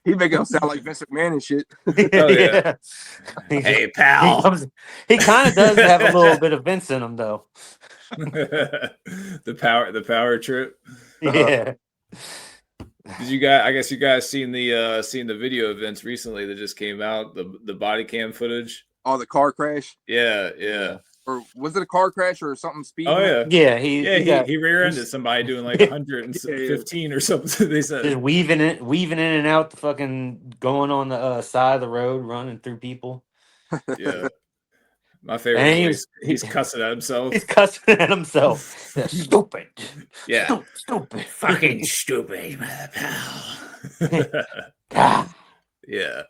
He make him sound like Vince McMahon and shit. Oh, yeah. Hey pal. He kind of does have a little bit of Vince in him though. the power trip. Yeah. Did you guys? I guess you guys seen the video events recently that just came out, the body cam footage. Oh, the car crash. Yeah. Or was it a car crash or something speeding? Oh yeah. He rear-ended somebody doing like 115 or something. They said just weaving in and out, the fucking going on the side of the road, running through people. Yeah. My favorite. He's cussing at himself. He's cussing at himself. Stupid. Yeah. Stupid. Fucking stupid, my pal. Yeah.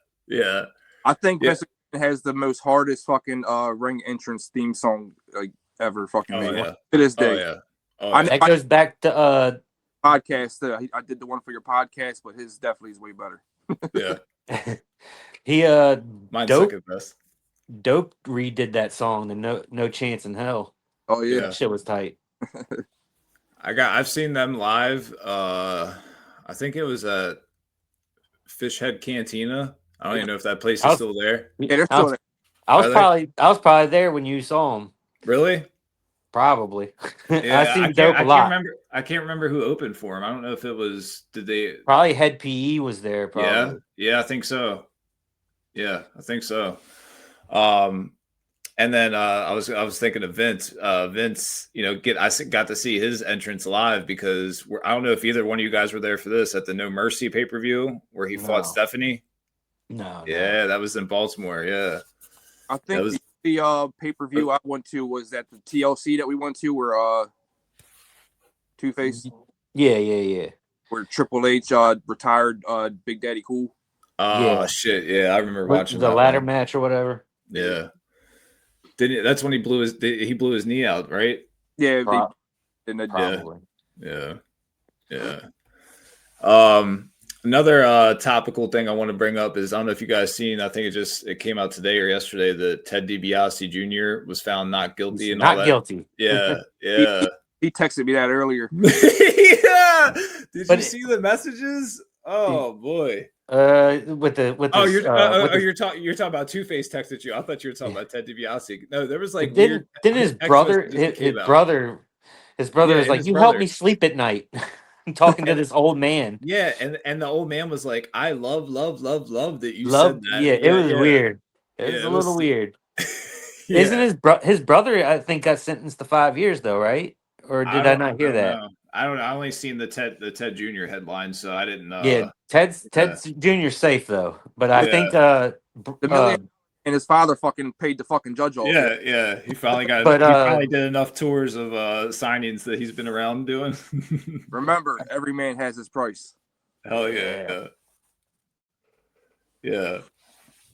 I think Vince has the most hardest fucking ring entrance theme song like ever fucking made. Yeah. To this day. That goes back to podcast. I did the one for your podcast, but his definitely is way better. Yeah. He mine's second best. Dope redid that song, the no Chance in Hell. Oh yeah. That shit was tight. I've seen them live. I think it was at Fishhead Cantina. I don't even know if that place is still there. Yeah, they're still there. I was probably there when you saw him. Really? Probably. Yeah, I seen Dope a lot. I can't remember who opened for him. I don't know if it was. Did they? Probably Head PE was there. Probably. Yeah, I think so. Yeah, I think so. And then I was thinking of Vince. Vince, I got to see his entrance live because I don't know if either one of you guys were there for this at the No Mercy pay-per-view where he fought Stephanie. No. Yeah, that was in Baltimore. Yeah, I think the pay-per-view I went to was at the TLC that we went to where Two-Face. Yeah. Where Triple H retired Big Daddy Cool. Oh shit! Yeah, I remember watching the ladder match or whatever. Yeah. That's when he blew his knee out, right? Yeah, probably. Yeah. Another topical thing I want to bring up is I don't know if you guys seen. I think it came out today or yesterday that Ted DiBiase Jr. was found not guilty and all that. Not guilty. Yeah. He texted me that earlier. Yeah. Did you see the messages? Oh boy. You're talking about Two-Face texted you. I thought you were talking about Ted DiBiase. No, there was like didn't his brother was like, you help me sleep at night. I'm talking to this old man. Yeah, and the old man was like, I love that you said that. Yeah, it was weird. It was a little weird. Yeah. Isn't his brother, I think, got sentenced to 5 years though, right? Or did I not hear that? I don't know. I only seen the Ted Jr. headline, so I didn't know. Yeah, Ted's Jr. safe though, but I think the million and his father fucking paid the fucking judge off. Yeah. He finally got. He finally did enough tours of signings that he's been around doing. Remember, every man has his price. Hell yeah. Yeah,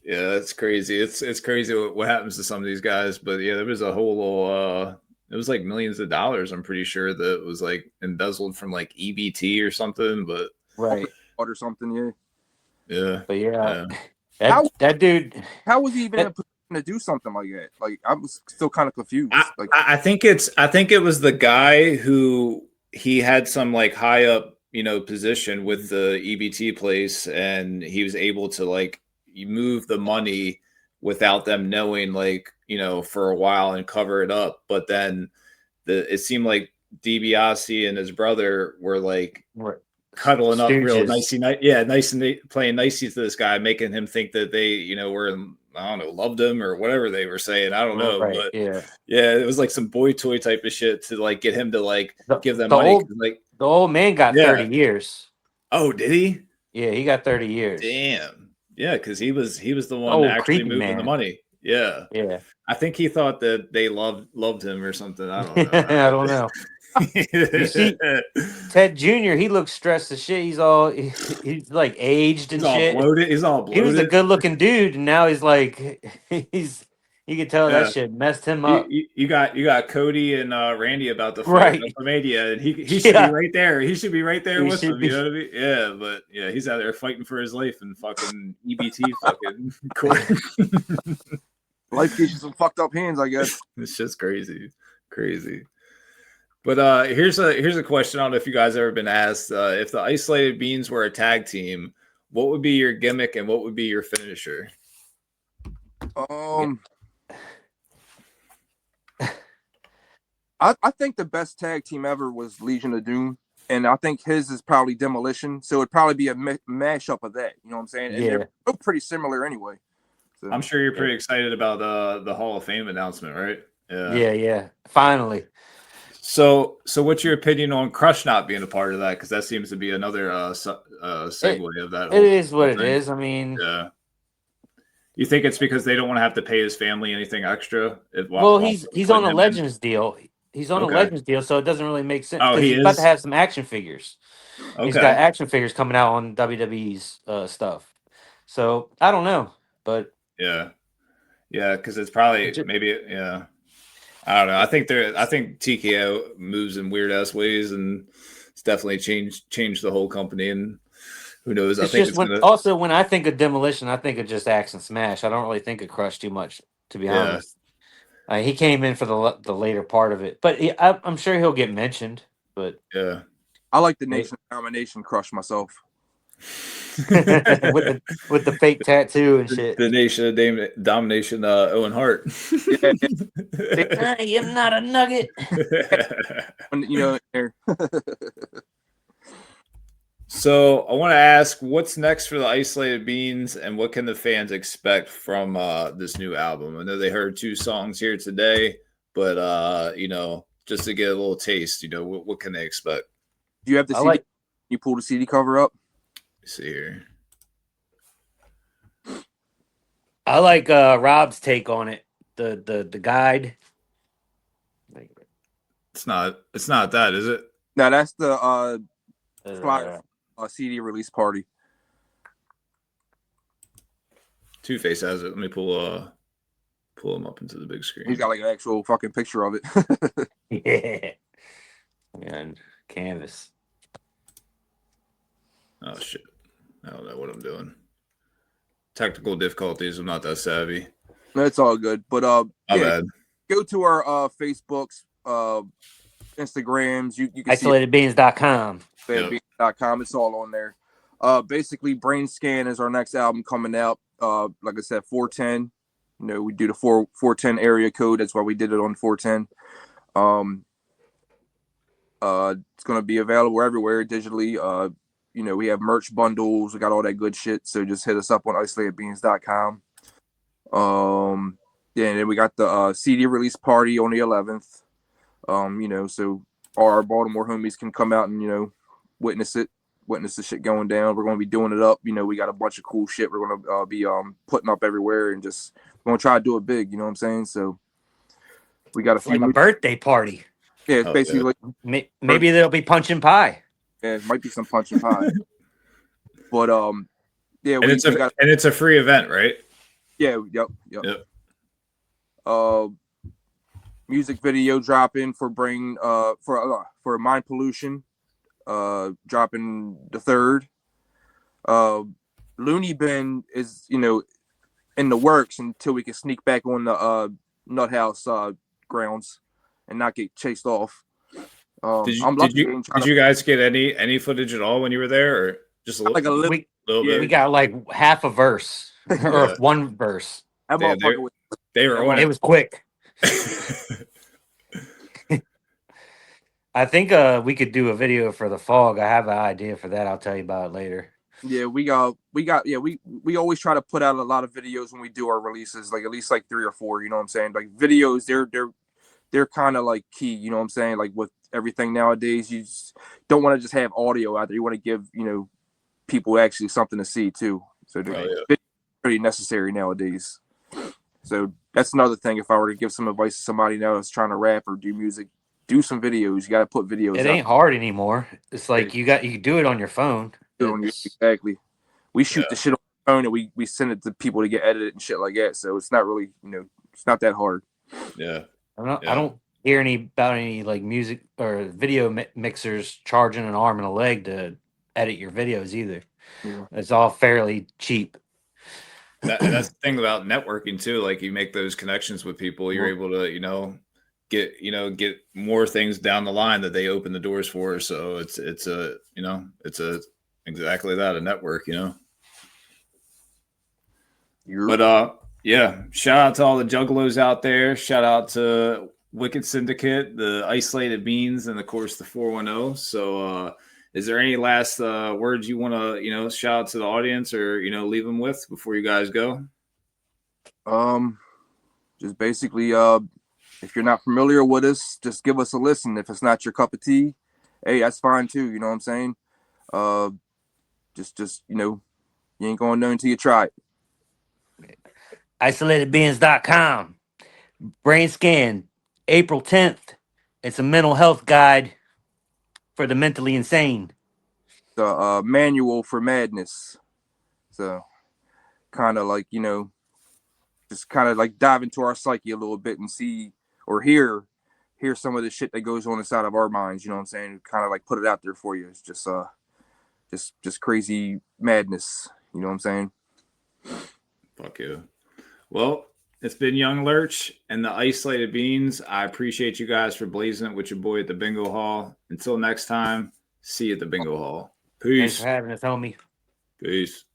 that's crazy. It's crazy what happens to some of these guys, but yeah, there was a whole little. It was like millions of dollars. I'm pretty sure that was like embezzled from like EBT or something, but right or something. Yeah. But that dude. How was he even in a position to do something like that? Like I was still kind of confused. I think it was the guy who he had some like high up, position with the EBT place, and he was able to like move the money without them knowing, like, for a while and cover it up. But then it seemed like DiBiase and his brother were like cuddling up real nicey, nice and playing nicey to this guy, making him think that they, were, I don't know, loved him or whatever they were saying. I don't know, but it was like some boy toy type of shit to like get him to like give them money. The old man got 30 years. Oh, did he? Yeah, he got 30 years. Damn. Yeah, because he was the one actually moving the money. Yeah. I think he thought that they loved him or something. I don't know. I don't know. You see, Ted Jr., he looks stressed as shit. He's like aged and shit. He's all bloated. He was a good looking dude, and now he's like you can tell that shit messed him up. You got Cody and Randy about to fight WrestleMania, and he should be right there. He should be right there with them. You know what I mean? Yeah, but he's out there fighting for his life and fucking EBT fucking court. Life gives you some fucked up hands, I guess. It's just crazy. But here's a question. I don't know if you guys ever been asked if the Isolated Beingz were a tag team, what would be your gimmick and what would be your finisher? I think the best tag team ever was Legion of Doom, and I think his is probably Demolition. So it'd probably be a mashup of that. You know what I'm saying? And they're both pretty similar anyway. So, I'm sure you're pretty excited about the Hall of Fame announcement, right? Yeah. Finally. So what's your opinion on Crush not being a part of that? Because that seems to be another segue of that. It is what it is. I mean, you think it's because they don't want to have to pay his family anything extra? He's on a Legends deal. He's on a Legends deal, so it doesn't really make sense. Oh, he's about to have some action figures. Okay. He's got action figures coming out on WWE's stuff. So I don't know, but yeah, because it's probably I don't know. I think TKO moves in weird ass ways, and it's definitely changed the whole company. And who knows? Also, when I think of Demolition, I think of just Axe and Smash. I don't really think of Crush too much, to be honest. He came in for the later part of it, but I'm sure he'll get mentioned. But I like the Nation Domination Crush myself. with the fake tattoo and shit. The Nation of Domination, Owen Hart. Yeah, I am not a nugget. you know, there. So I want to ask, what's next for the Isolated Beingz, and what can the fans expect from this new album? I know they heard 2 songs here today, but you know, just to get a little taste, you know, what can they expect? Do you have the CD? You pull the CD cover up. Let's see here. I like Rob's take on it. The guide. It's not that, is it? No, that's the CD release party. Two-Face has it. Let me pull him up into the big screen. He's got like an actual fucking picture of it. Yeah. And canvas. Oh shit. I don't know what I'm doing. Technical difficulties. I'm not that savvy. No, it's all good. But My bad. Go to our Facebooks, Instagrams. You can IsolatedBeingz.com. Beingz.com. It's all on there. Basically, Brain Scan is our next album coming out. Like I said, 410. You know, we do the 410 area code. That's why we did it on 410. It's gonna be available everywhere digitally. You know, we have merch bundles. We got all that good shit. So just hit us up on IsolatedBeingz.com. Yeah, and then we got the CD release party on the 11th. You know, so our Baltimore homies can come out and, you know, witness the shit going down. We're gonna be doing it up. You know, we got a bunch of cool shit we're gonna be putting up everywhere, and just gonna try to do it big. You know what I'm saying? So we got Like a birthday party. Yeah, it's basically like maybe there'll be punch and pie. Yeah, it might be some punch and pie. But yeah, and it's a free event, right? Yeah, yep. Music video dropping for Brain for Mind Pollution, dropping the 3rd. Looney Bin is, you know, in the works until we can sneak back on the Nut House grounds and not get chased off. Did you guys get any footage at all when you were there, or just a little, like a little bit? We got like half a verse or one verse. They were on it. It was quick. I think we could do a video for the fog. I have an idea for that. I'll tell you about it later. Yeah, we always try to put out a lot of videos when we do our releases, like at least like 3 or 4, you know what I'm saying? Like videos, they're kind of like key, you know what I'm saying? Like with everything nowadays, you just don't want to just have audio out there. You want to give, you know, people actually something to see too. So it's pretty necessary nowadays. So that's another thing. If I were to give some advice to somebody now that's trying to rap or do music, do some videos. You got to put videos. It ain't hard anymore. It's like you can do it on your phone. Exactly. We shoot the shit on the phone and we send it to people to get edited and shit like that. So it's not really, you know, it's not that hard. Yeah. I don't hear about any like music or video mixers charging an arm and a leg to edit your videos either. Yeah. It's all fairly cheap. And that's the thing about networking too. Like you make those connections with people, you're able to, you know, get more things down the line that they open the doors for. So it's exactly that, a network, you know. But yeah, shout out to all the juggalos out there. Shout out to Wicked Syndicate, the Isolated Beingz, and of course the 410. So is there any last words you want to, you know, shout out to the audience or, you know, leave them with before you guys go? Just basically, if you're not familiar with us, just give us a listen. If it's not your cup of tea, hey, that's fine too. You know what I'm saying? Just you know, you ain't gonna know until you try it. IsolatedBeingz.com. Brain Scan, April 10th. It's a mental health guide for the mentally insane. The manual for madness. So kind of like, you know, just kind of like dive into our psyche a little bit and see or hear some of the shit that goes on inside of our minds. You know what I'm saying? Kind of like put it out there for you. It's just crazy madness. You know what I'm saying? Fuck you. Well, it's been Younglurch and the Isolated Beingz. I appreciate you guys for blazing it with your boy at the Bingo Hall. Until next time, see you at the Bingo Hall. Peace. Thanks for having us, homie. Peace.